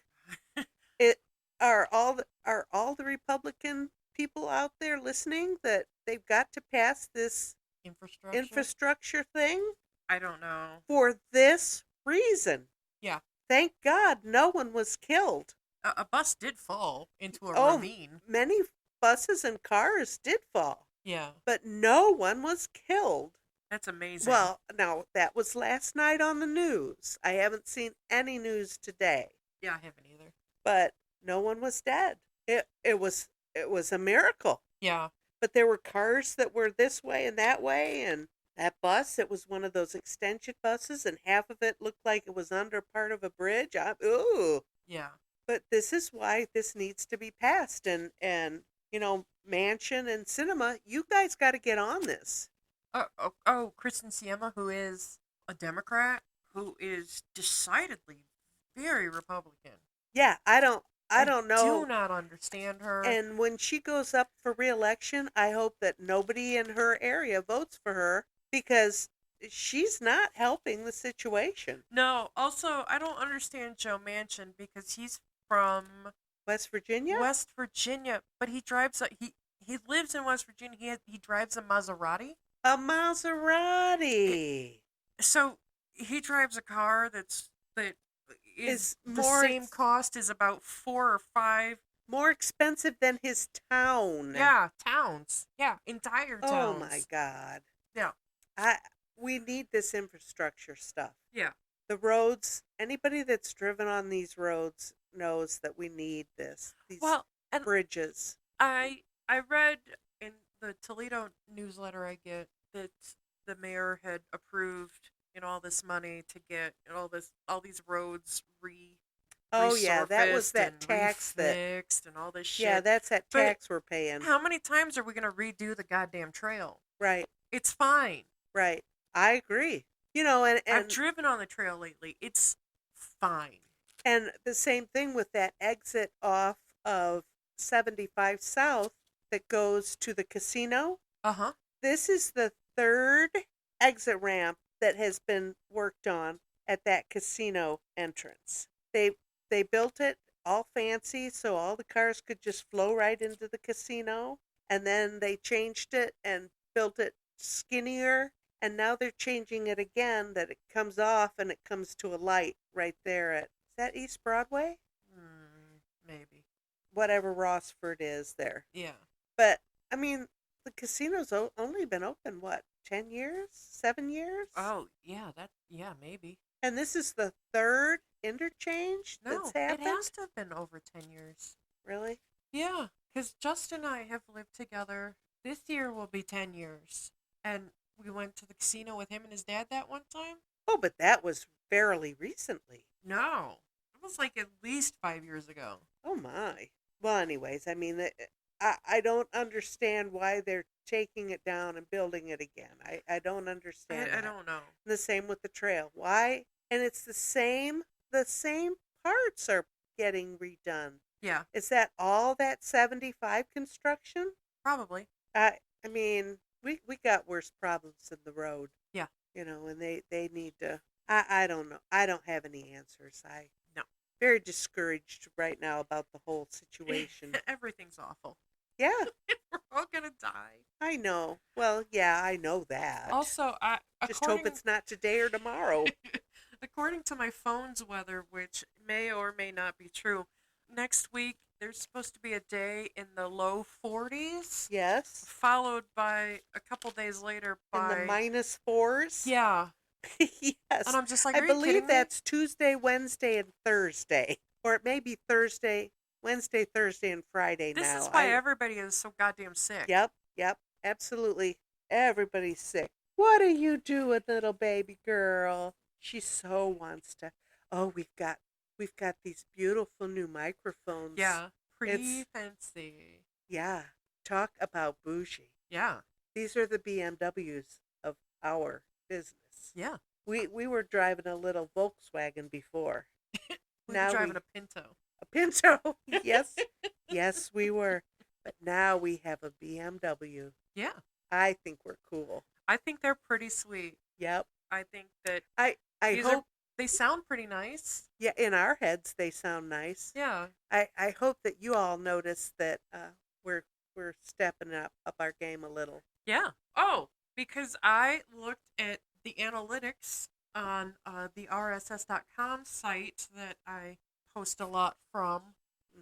It are all the Republican people out there listening that they've got to pass this infrastructure thing I don't know. for this reason. Yeah. Thank God no one was killed. A bus did fall into a Oh, ravine. many buses and cars did fall, Yeah. but no one was killed. That's amazing. Well, now that was last night on the news. I haven't seen any news today, yeah, I haven't either. but no one was dead. It was a miracle. Yeah. But there were cars that were this way and that way, and that bus, it was one of those extension buses, and half of it looked like it was under part of a bridge. Ooh. Yeah. But this is why this needs to be passed, and Manchin and Cinema, you guys got to get on this. Kristen Siema, who is a Democrat, who is decidedly very Republican. Yeah, I don't know. Do not understand her. And when she goes up for re-election, I hope that nobody in her area votes for her, because she's not helping the situation. No, also, I don't understand Joe Manchin, because he's from West Virginia? West Virginia, but he drives he lives in West Virginia. He drives a Maserati. A Maserati. So he drives a car that is the more same cost as about 4 or 5 more expensive than his town. Yeah, towns. Yeah, entire towns. Oh my God. Yeah. We need this infrastructure stuff. Yeah. The roads, anybody that's driven on these roads knows that we need this. These bridges. I read in the Toledo newsletter I get that the mayor had approved all this money to get all these roads Oh yeah, that was that tax fixed and all this shit. Yeah, that's that tax we're paying. How many times are we going to redo the goddamn trail? Right. It's fine. Right. I agree. And I've driven on the trail lately. It's fine. And the same thing with that exit off of 75 South that goes to the casino. Uh-huh. This is the third exit ramp that has been worked on at that casino entrance. They built it all fancy so all the cars could just flow right into the casino, and then they changed it and built it skinnier, and now they're changing it again that it comes off and it comes to a light right there at, is that East Broadway? Maybe. Whatever Rossford is there. Yeah. But, I mean, the casino's only been open, 10 years? 7 years? Oh, yeah, maybe. And this is the third interchange that's happened? It has to have been over 10 years. Really? Yeah, because Justin and I have lived together. This year will be 10 years. And we went to the casino with him and his dad that one time. Oh, but that was fairly recently. No. It was like at least 5 years ago. Oh, my. Well, anyways, I mean, I don't understand why they're taking it down and building it again. I don't understand. I don't know. The same with the trail. Why? And it's the same parts are getting redone. Yeah. Is that all that 75 construction? Probably. I mean, we got worse problems in the road. Yeah. And they need to, I don't know. I don't have any answers. No. Very discouraged right now about the whole situation. Everything's awful. Yeah. We're all gonna die. I know. Well, yeah, I know that. Also, just hope it's not today or tomorrow. According to my phone's weather, which may or may not be true, next week there's supposed to be a day in the low 40s, Yes. followed by a couple days later In the by -4s. yeah. Yes. And I'm just like, I are you believe kidding me? that's Tuesday, Wednesday, and Thursday. Or it may be Thursday, Wednesday, Thursday, and Friday This now. is why everybody is so goddamn sick. Yep, absolutely. Everybody's sick. What are you doing, little baby girl? She so wants to. Oh, we've got these beautiful new microphones. Yeah, pretty It's fancy. yeah. Talk about bougie. Yeah, These are the BMWs of our business. yeah. We were driving a little Volkswagen before. We Now were driving we a Pinto. a Pinto. Yes. Yes, we were. But now we have a BMW. Yeah, I think we're cool. I think they're pretty sweet. Yep. I think that I these are hope they sound pretty nice. yeah, in our heads they sound nice. Yeah. I hope that you all notice that we're stepping up our game a little. Yeah. Oh, because I looked at the analytics on the RSS.com site that I post a lot from.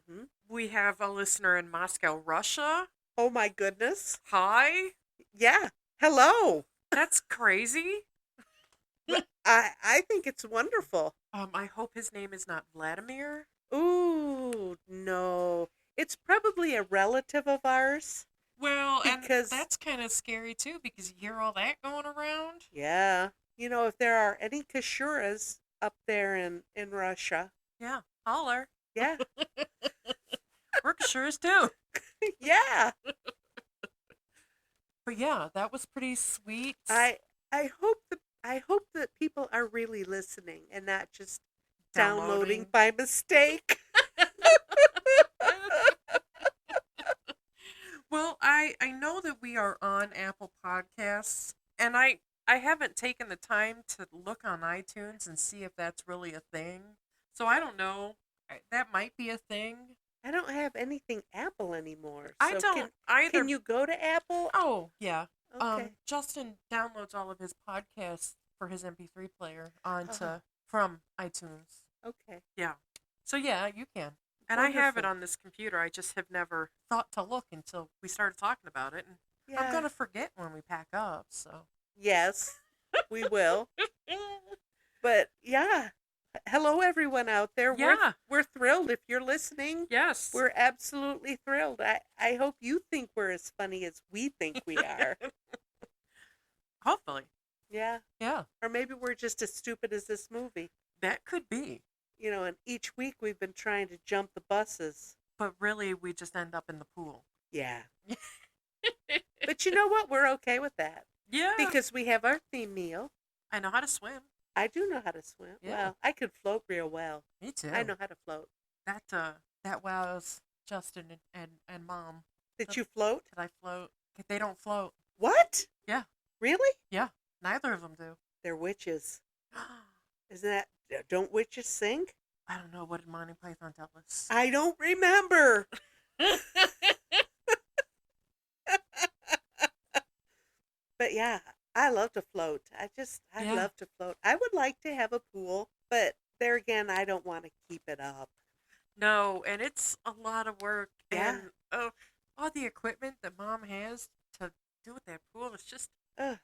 Hmm. We have a listener in Moscow, Russia. Oh my goodness. Hi. Yeah. Hello. That's crazy. I think it's wonderful. I hope his name is not Vladimir. Ooh, no. It's probably a relative of ours. Well, and Because that's kind of scary too because you hear all that going around. yeah, if there are any Kashuras up there in Russia, Yeah, holler. yeah, We're sure too. yeah. But yeah, that was pretty sweet. I hope that people are really listening and not just downloading Downloading. by mistake. Well, I know that we are on Apple Podcasts, and I haven't taken the time to look on iTunes and see if that's really a thing. So I don't know. That might be a thing. I don't have anything Apple anymore. I So don't either. Can you go to Apple? Oh, yeah. Okay. Justin downloads all of his podcasts for his MP3 player onto Uh-huh. from iTunes. Okay. Yeah. So yeah, you can. And I have it Wonderful. on this computer. I just have never thought to look until we started talking about it. And Yeah. I'm gonna forget when we pack up. So. Yes, we will. But yeah. Hello everyone out there. Yeah. We're thrilled if you're listening. Yes. We're absolutely thrilled. I hope you think we're as funny as we think we are. Hopefully. Yeah. Yeah. Or maybe we're just as stupid as this movie. That could be. And each week we've been trying to jump the buses. But really, we just end up in the pool. Yeah. But you know what? We're okay with that. Yeah. Because we have our theme meal. I know how to swim. I do know how to swim. Yeah. Well, I could float real well. Me too. I know how to float. That wows Justin and Mom. Did you float? Did I float? They don't float. What? Yeah. Really? Yeah. Neither of them do. They're witches. Isn't that... Don't witches sing? I don't know. What did Monty Python tell us? I don't remember. But yeah, I love to float. I Yeah. love to float. I would like to have a pool, but there again, I don't want to keep it up. No, and it's a lot of work. Yeah. And all the equipment that Mom has to do with that pool is just. Ugh,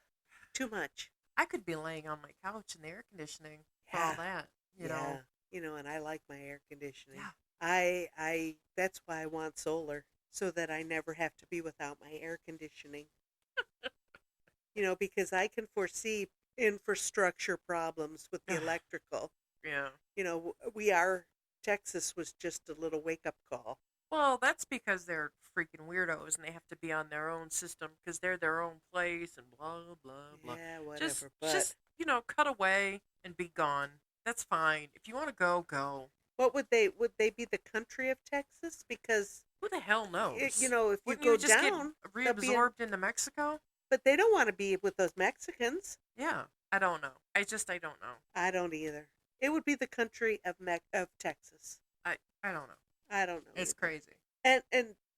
too much. I could be laying on my couch in the air conditioning for Yeah. all that. You know. And I like my air conditioning. Yeah. I that's why I want solar, so that I never have to be without my air conditioning. Because I can foresee infrastructure problems with the electrical. Yeah. Texas was just a little wake up call. Well, that's because they're freaking weirdos and they have to be on their own system because they're their own place and blah blah blah. Yeah, whatever. Just cut away and be gone. That's fine. If you want to go, go. What would they be the country of Texas? Because Who the hell knows? if you Wouldn't go you just down, get they'll be reabsorbed into Mexico? but they don't want to be with those Mexicans. Yeah, I don't know. I don't know. I don't either. It would be the country of Texas. I don't know. I don't know. It's either. crazy. And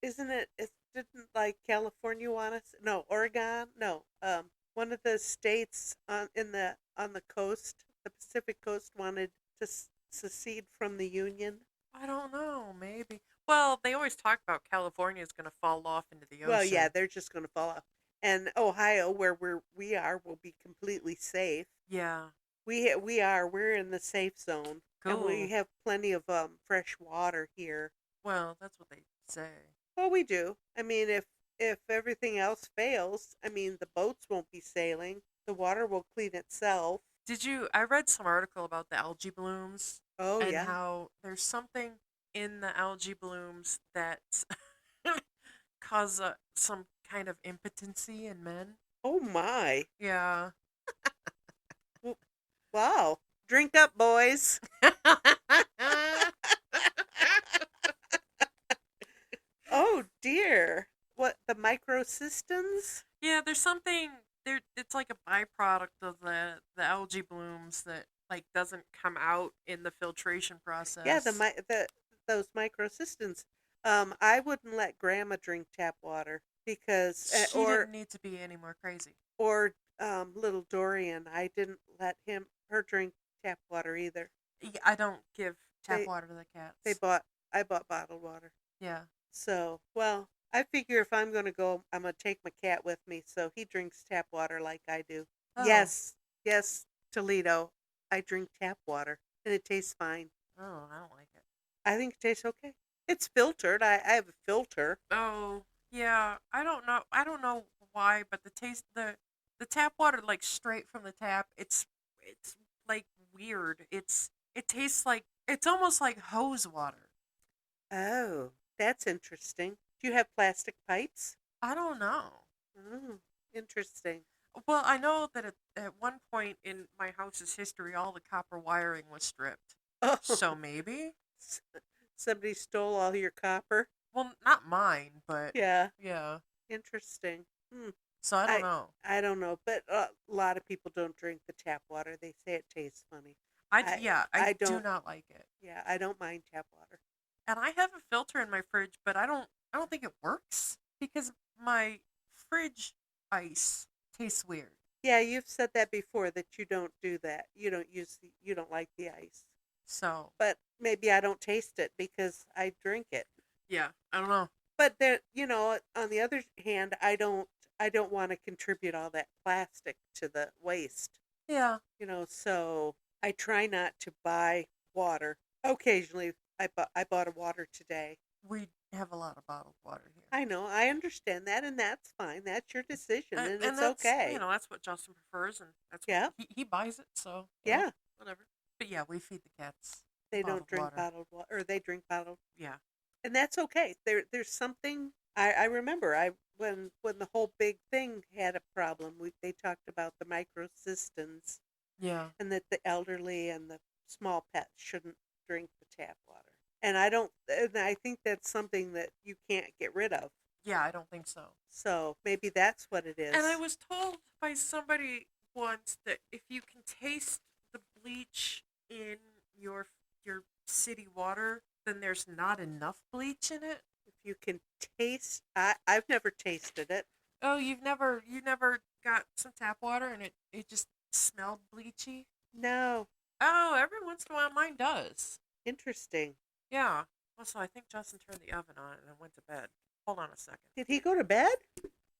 isn't it? Didn't like California want us? No, Oregon. No, one of the states on the coast, the Pacific Coast wanted to secede from the Union? I don't know, maybe. Well, they always talk about California is going to fall off into the Well, yeah, ocean. they're just going to fall off. And Ohio, where we are, will be completely safe. Yeah, We're in the safe zone, and we cool. have plenty of fresh water here. Well, that's what they say. Well, we do. I mean, if everything else fails, I mean, the boats won't be sailing. The water will clean itself. I read some article about the algae blooms Oh and yeah. how there's something in the algae blooms that cause some kind of impotency in men. Oh my. Yeah. W- Wow. Drink up, boys. Oh dear. What, the microcystins? Yeah, there's something there. It's like a byproduct of the algae blooms that like doesn't come out in the filtration Yeah, process. the those microcystins. I wouldn't let Grandma drink tap water because, She didn't need to be any more crazy. or little Dorian. I didn't let her drink tap water either. Yeah, I don't give tap They water to the they cats. bought I bought bottled water. Yeah. So, well, I figure if I'm going to go, I'm going to take my cat with me so he drinks tap water like I do. Oh. Yes, yes, Toledo. I drink tap water and it tastes fine. Oh, I don't like it. I think it tastes okay. It's filtered. I have a filter. Oh, yeah. I don't know. I don't know why, but the tap water like straight from the tap, it's like weird. It tastes like it's almost like hose water. Oh, that's interesting. Do you have plastic pipes? I don't know. Oh, interesting. Well, I know that at one point in my house's history, all the copper wiring was stripped. Oh, So maybe? s- somebody stole all your copper? Well, not mine, but Yeah, yeah. interesting. Hmm. So I don't I know. I don't know, but a lot of people don't drink the tap water. They say it tastes funny. I Yeah, I I do don't. not like it. Yeah, I don't mind tap water. And I have a filter in my fridge, but I don't think it works because my fridge ice tastes weird. Yeah, you've said that before that you don't do that. You don't like the ice. So, But maybe I don't taste it because I drink it. yeah, I don't know. But then, on the other hand, I don't want to contribute all that plastic to the waste. Yeah. So I try not to buy water. Occasionally I bought a water today. We have a lot of bottled water here. I know, I understand that, and that's fine. That's your decision, and And it's that's, okay. that's what Justin prefers and that's what Yeah, he buys it, so, yeah. whatever. But yeah, we feed the cats They don't bottled drink water. bottled water, or they drink bottled, Yeah. and that's okay. There's something I remember. When the whole big thing had a problem, they talked about the microcystins Yeah. and that the elderly and the small pets shouldn't drink the tap water. And I think that's something that you can't get rid of. Yeah, I don't think so. So maybe that's what it is. And I was told by somebody once that if you can taste the bleach in your city water, then there's not enough bleach in it. If you can taste, I've never tasted it. Oh, you never got some tap water and it just smelled bleachy? No, Oh, every once in a while mine does. interesting. Yeah. Also, I think Justin turned the oven on and went to bed. Hold on a second. Did he go to bed?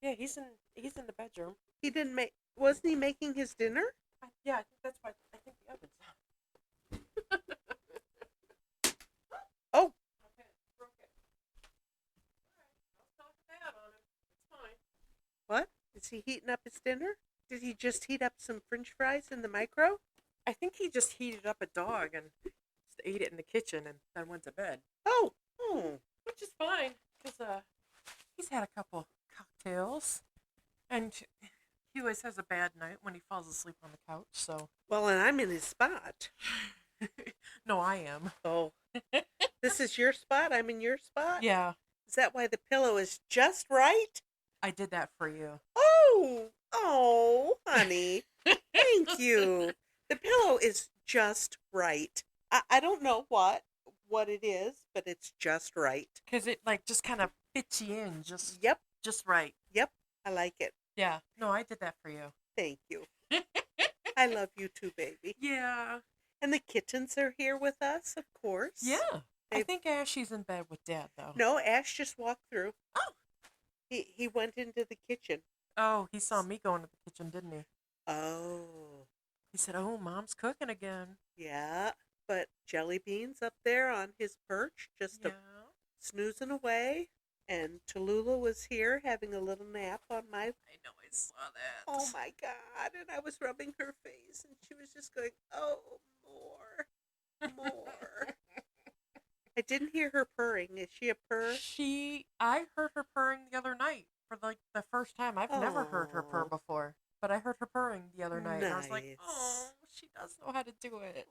Yeah, he's in the bedroom. He didn't make. Wasn't he making his dinner? Yeah, I think that's why I think the oven's on. Oh, Okay, broke it. Alright, I'll stop that on him. It's fine. what? Is he heating up his dinner? Did he just heat up some French fries in the micro? I think he just heated up a dog and just ate it in the kitchen and then went to bed. Oh, oh. Which is fine, because he's had a couple cocktails. And he always has a bad night when he falls asleep on the couch, so. Well, and I'm in his spot. No, I am. Oh, this is your spot. I'm in your spot. Yeah, Is that why the pillow is just right? I did that for you. Oh, honey. Thank you. The pillow is just right. I don't know what it is, but it's just right. Because it, like, just kind of fits you in Yep, just right. yep. I like it. Yeah. No, I did that for you. Thank you. I love you too, baby. Yeah. And the kittens are here with us, of course. Yeah. I They've- think Ashy's in bed with Dad, though. No, Ash just walked through. Oh. He went into the kitchen. Oh, he saw me go into the kitchen, didn't he? Oh. He said, "Oh, Mom's cooking again." Yeah. But Jelly Bean's up there on his perch, just Yeah. snoozing away. And Tallulah was here having a little nap on my... I know, I saw that. Oh my God. And I was rubbing her face and she was just going, oh, more. I didn't hear her purring. Is she a purr? I heard her purring the other night for like the first time. I've never heard her purr Oh. before, but I heard her purring the other night. And I was like, Nice. oh, she does know how to do it.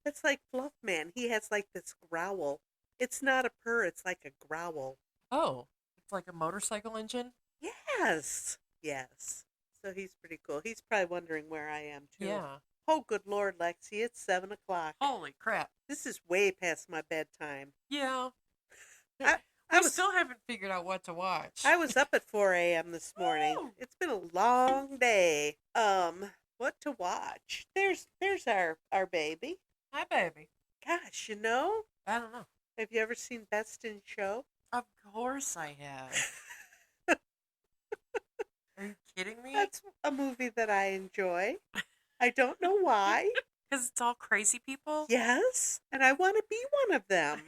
It's like Fluffman. He has like this growl. It's not a purr, it's like a growl. Oh, it's like a motorcycle engine? Yes. Yes. So he's pretty cool. He's probably wondering where I am too. Yeah. Oh, good Lord, Lexi. It's 7 o'clock. Holy crap. This is way past my bedtime. Yeah. I We was still haven't figured out what to watch. I was up at 4 a.m. this morning. Woo! It's been a long day. What to watch? There's our baby. Hi, baby. Gosh, you know? I don't know. Have you ever seen Best in Show? Of course I have. Are you kidding me? That's a movie that I enjoy. I don't know why. Because it's all crazy people? Yes, and I want to be one of them.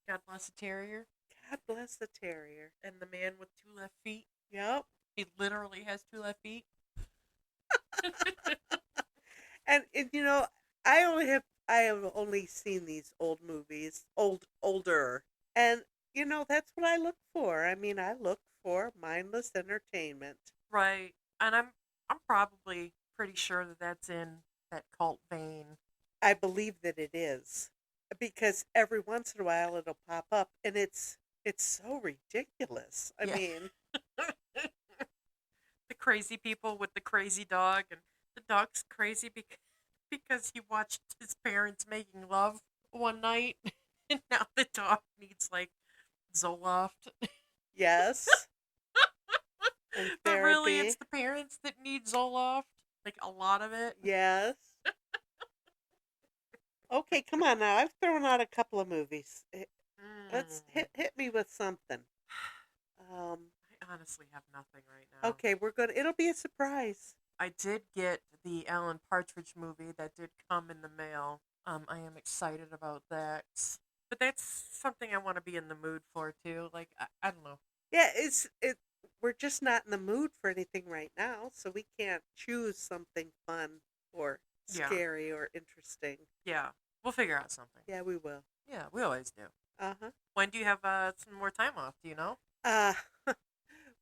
God bless the terrier. God bless the terrier. And the man with 2 left feet. Yep. He literally has 2 left feet. And you know, I have only seen these old movies, older. And you know, that's what I look for. I mean, I look for mindless entertainment. Right. And I'm probably pretty sure that that's in that cult vein. I believe that it is. Because every once in a while it'll pop up and it's so ridiculous. I Yeah. mean, The crazy people with the crazy dog, and the dog's crazy because he watched his parents making love one night, and now the dog needs like Zoloft. yes. And But really, therapy. it's the parents that need Zoloft, like a lot of it. Yes. Okay, come on now. I've thrown out a couple of movies. Let's Mm. hit me with something. I honestly have nothing right now. Okay, it'll be a surprise. I did get the Alan Partridge movie that did come in the mail. I am excited about that. But that's something I want to be in the mood for too. Like I don't know. Yeah, we're just not in the mood for anything right now, so we can't choose something fun or Yeah. scary or interesting. Yeah, we'll figure out something. Yeah, we will. Yeah, we always do. Uh-huh. When do you have some more time off? Do you know? Uh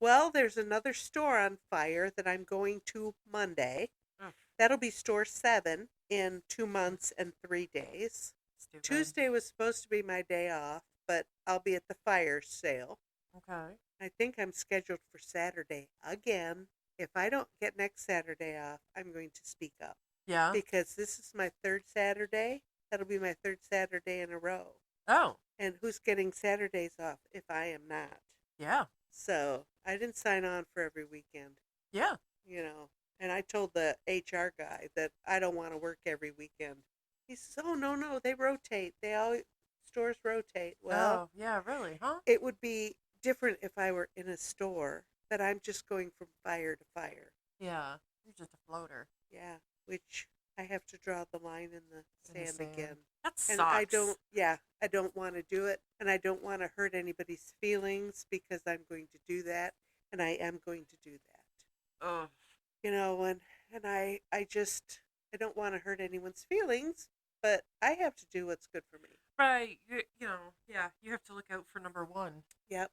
well, there's another store on fire that I'm going to Monday. Mm. That'll be store 7 in 2 months and 3 days. Stupid. Tuesday was supposed to be my day off, but I'll be at the fire sale. Okay. I think I'm scheduled for Saturday again. If I don't get next Saturday off, I'm going to speak up Yeah. because this is my 3rd Saturday. That'll be my 3rd Saturday in a row. Oh. And who's getting Saturdays off if I am not? Yeah. So I didn't sign on for every weekend, Yeah. you know. And I told the HR guy that I don't want to work every weekend. He says, "Oh no, they rotate. Stores rotate." Well, Oh, yeah. Really? Huh? it would be different if I were in a store, but I'm just going from fire to fire. Yeah. You're just a floater. Yeah, which I have to draw the line in the In the sand sand. again. That sucks. And I don't want to do it, and I don't want to hurt anybody's feelings because I'm going to do that, and I am going to do that. Ugh. You know, and I don't want to hurt anyone's feelings, but I have to do what's good for me. Right. You know. Yeah. You have to look out for number one. Yep.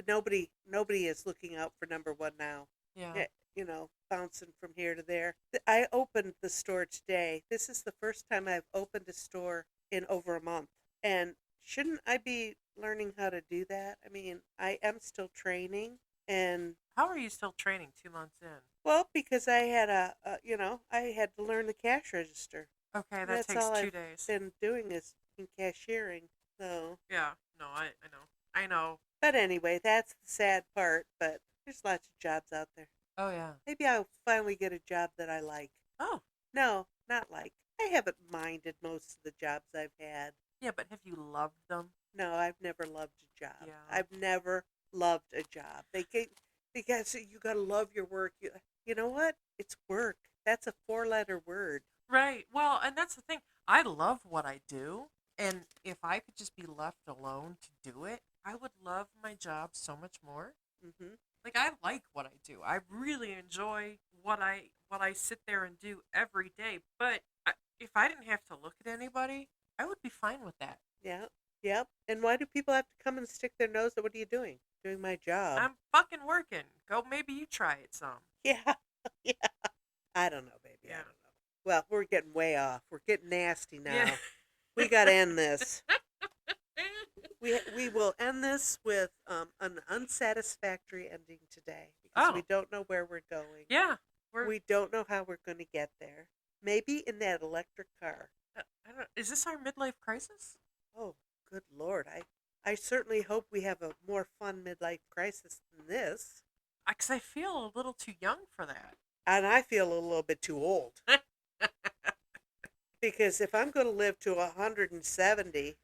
Nobody is looking out for number 1 now. Yeah. Yeah, you know, bouncing from here to there. I opened the store today. This is the first time I've opened a store in over a month. And shouldn't I be learning how to do that? I mean, I am still training. And, How are you still training 2 months in? well, because I had I had to learn the cash register. Okay, that That's takes all 2 I've days. been doing is in cashiering. So, Yeah. No, I know. I know. but anyway, that's the sad part. But there's lots of jobs out there. Oh yeah. Maybe I'll finally get a job that I like. Oh No, not like. I haven't minded most of the jobs I've had. yeah, but have you loved them? No, I've never loved a job. Yeah. I've never loved a job. Because you got to love your work. You know what? It's work. That's a four-letter word. Right. Well, and that's the thing. I love what I do, and if I could just be left alone to do it, I would love my job so much more. Hmm. Like I like what I do. I really enjoy what I sit there and do every day. But if I didn't have to look at anybody, I would be fine with that. Yeah. Yep. And why do people have to come and stick their nose at what are you doing? Doing my job. I'm fucking working. Go, maybe you try it some. Yeah. Yeah. I don't know, baby. I Yeah. don't know. Well, we're getting way off. We're getting nasty now. Yeah. We got to end this. We will end this with an unsatisfactory ending today because we Oh. don't know where we're going. Yeah. We don't know how we're going to get there. Maybe in that electric car. I don't. Is this our midlife crisis? Oh, good Lord. I certainly hope we have a more fun midlife crisis than this. Because I feel a little too young for that. And I feel a little bit too old. Because if I'm going to live to 170,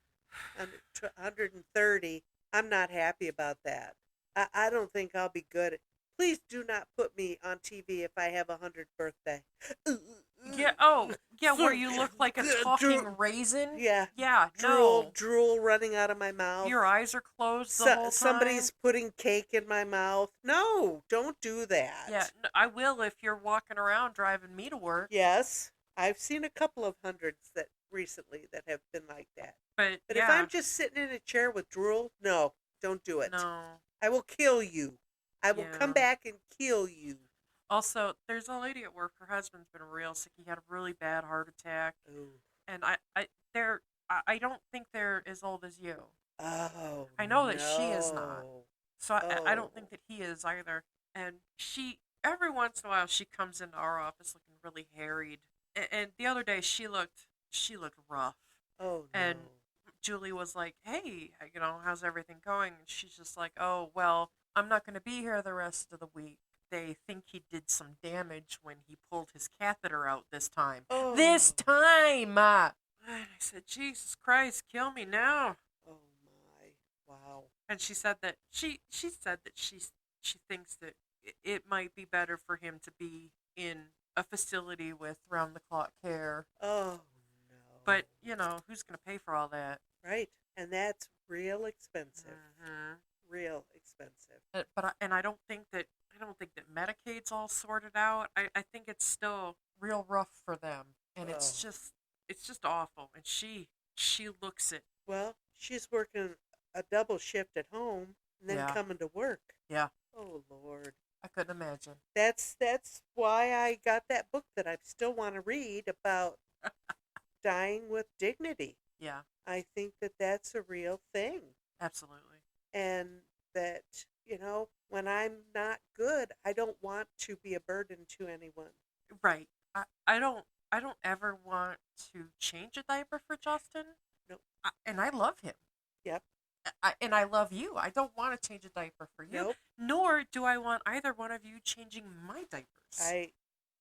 130, I'm not happy about that. I don't think I'll be good. Please do not put me on TV if I have a 100th birthday. Yeah. Oh, yeah. Where you look like a talking raisin. Yeah. Yeah. No. Drool running out of my mouth. Your eyes are closed the whole time. Somebody's putting cake in my mouth. No, don't do that. Yeah. I will if you're walking around driving me to work. Yes, I've seen a couple of hundreds that recently that have been like that. But But yeah. if I'm just sitting in a chair with drool, no, don't do it. No. I will kill you. I will come Yeah. back and kill you. Also, there's a lady at work. Her husband's been real sick. He had a really bad heart attack, Ooh. and I don't think they're as old as you. Oh. I know that she is not. no. So I don't Oh. think that he is either. And she, every once in a while, she comes into our office looking really harried. And the other day, she looked rough. Oh no. And Julie was like, "Hey, how's everything going?" And she's just like, "Oh, well, I'm not going to be here the rest of the week. They think he did some damage when he pulled his catheter out this time. Oh. This time!" And I said, "Jesus Christ, kill me now." Oh my. Wow. And she said that she thinks that it might be better for him to be in a facility with round the clock care. Oh no. But who's going to pay for all that? Right. And that's real expensive. Mm-hmm. Real expensive. I don't think that Medicaid's all sorted out. I think it's still real rough for them, and it's Oh. just awful. And she looks it. Well, she's working a double shift at home and then Yeah. coming to work. Yeah, Oh Lord. I couldn't imagine. That's why I got that book that I still want to read about dying with dignity. Yeah, I think that that's a real thing. absolutely. And that, when I'm not good, I don't want to be a burden to anyone. Right. I don't ever want to change a diaper for Justin. Nope. And I love him. Yep. And I love you. I don't want to change a diaper for you. Nope. Nor do I want either one of you changing my diapers.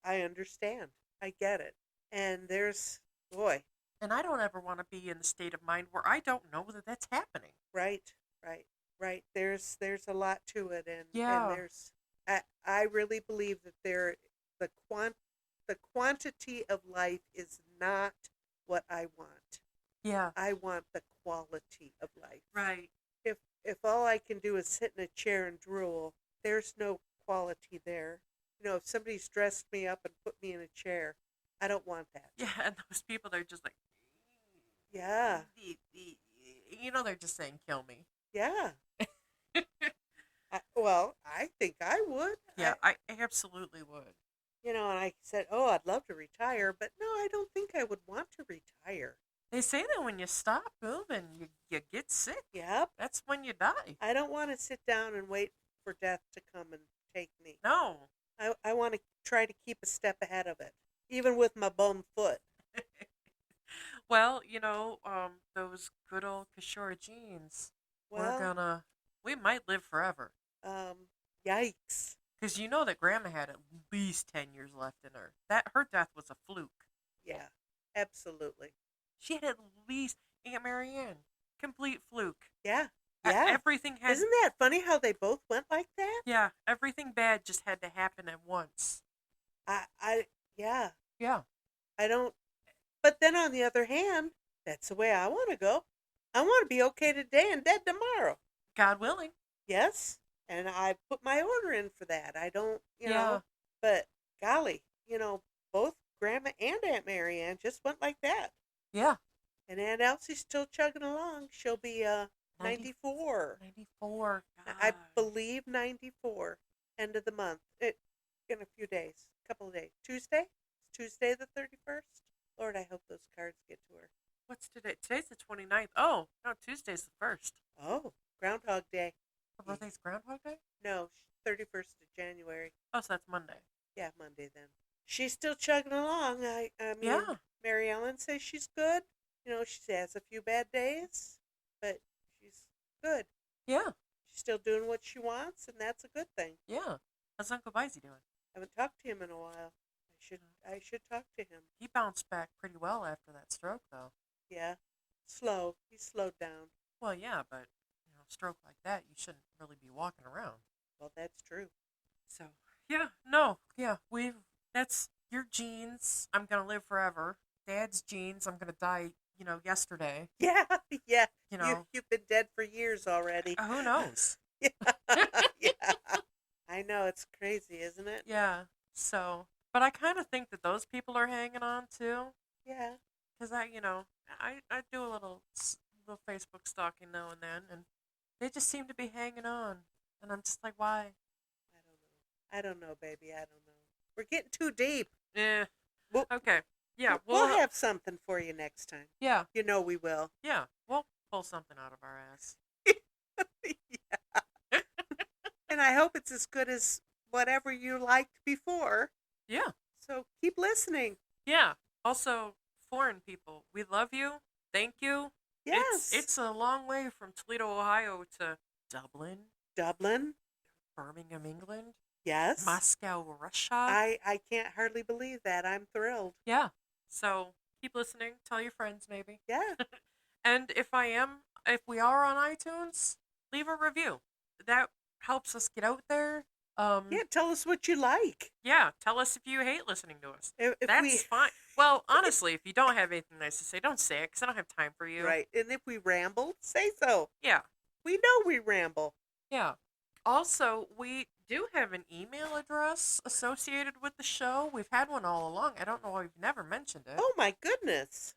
I understand. I get it. And boy, And I don't ever want to be in the state of mind where I don't know that that's happening. right. There's a lot to it, and Yeah. I really believe that the quantity of life is not what I want. Yeah. I want the quality of life. Right. If all I can do is sit in a chair and drool, there's no quality there. If somebody's dressed me up and put me in a chair, I don't want that. Yeah, and those people, they're just like, Yeah. they're just saying, kill me. Yeah. I think I would. Yeah, I absolutely would. And I said, oh, I'd love to retire, but no, I don't think I would want to retire. They say that when you stop moving, you get sick. Yep. That's when you die. I don't want to sit down and wait for death to come and take me. No. I want to try to keep a step ahead of it, even with my bum foot. Well, those good old Kishore genes, Well, we might live forever. yikes. Because you know that Grandma had at least 10 years left in her. That her death was a fluke. Yeah, absolutely. She had at least Aunt Marianne. Complete fluke. Yeah, yeah. Everything had. Isn't that funny how they both went like that? Yeah, everything bad just had to happen at once. Yeah, Yeah. I don't. But then on the other hand, that's the way I want to go. I want to be okay today and dead tomorrow. God willing. Yes, and I put my order in for that. I don't, you Yeah. know, but golly, both Grandma and Aunt Marianne just went like that. Yeah. And Aunt Elsie's still chugging along. She'll be 94. 94. I God. believe 94. End of the month. In a few days, couple of days. Tuesday? Tuesday the 31st? Lord, I hope those cards get to her. What's today? Today's the 29th. Oh, no, Tuesday's the 1st. Oh, Groundhog Day. Her birthday's Groundhog Day? No, 31st of January. Oh, so that's Monday. Yeah, Monday then. She's still chugging along. I mean, Yeah. Mary Ellen says she's good. She has a few bad days, but she's good. Yeah. She's still doing what she wants, and that's a good thing. Yeah. How's Uncle Bizey doing? I haven't talked to him in a while. I should talk to him. He bounced back pretty well after that stroke, though. Yeah. Slow. He's slowed down. Well, yeah, but, stroke like that, you shouldn't really be walking around. Well, that's true. So, yeah, no, yeah, that's your genes. I'm going to live forever. Dad's genes. I'm going to die, yesterday. Yeah, yeah. You know. You've been dead for years already. Who knows? Yeah. Yeah. I know, it's crazy, isn't it? Yeah. So, but I kind of think that those people are hanging on too. Yeah. Because I do a little Facebook stalking now and then, and they just seem to be hanging on. And I'm just like, why? I don't know, baby. I don't know. We're getting too deep. Yeah. Well, Okay. Yeah. we'll have something for you next time. Yeah. You know we will. Yeah. We'll pull something out of our ass. Yeah. And I hope it's as good as whatever you liked before. Yeah. So keep listening. Yeah. Also, foreign people, we love you. Thank you. Yes. It's a long way from Toledo, Ohio to Dublin, Dublin. Birmingham, England, Yes. Moscow, Russia. I can't hardly believe that. I'm thrilled. Yeah. So keep listening. Tell your friends, maybe. Yeah. And if we are on iTunes, leave a review. That helps us get out there. Yeah, tell us what you like. Yeah, tell us if you hate listening to us. If That's fine. Well, honestly, if you don't have anything nice to say, don't say it, because I don't have time for you. Right. And if we ramble, say so. Yeah. We know we ramble. Yeah. Also, we do have an email address associated with the show. We've had one all along. I don't know why we've never mentioned it. Oh my goodness.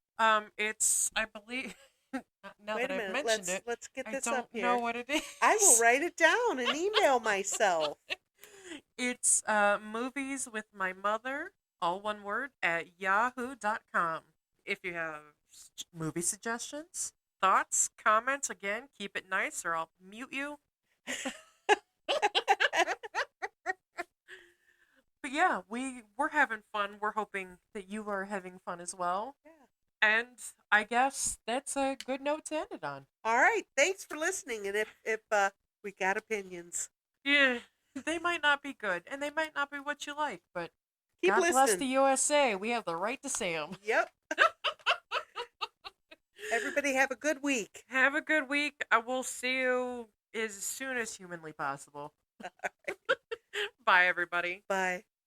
It's, I believe, now Wait that a I've minute. mentioned it, Let's get I this don't up here. know what it is. I will write it down and email myself. It's movies with my mother, all one word, at yahoo.com. If you have movie suggestions, thoughts, comments, again, keep it nice or I'll mute you. But yeah, we're having fun. We're hoping that you are having fun as well. Yeah. And I guess that's a good note to end it on. All right. Thanks for listening. And if we got opinions, Yeah, they might not be good, and they might not be what you like, but keep God listening. bless the USA. We have the right to say them. Yep. Everybody have a good week. Have a good week. I will see you as soon as humanly possible. Bye, everybody. Bye.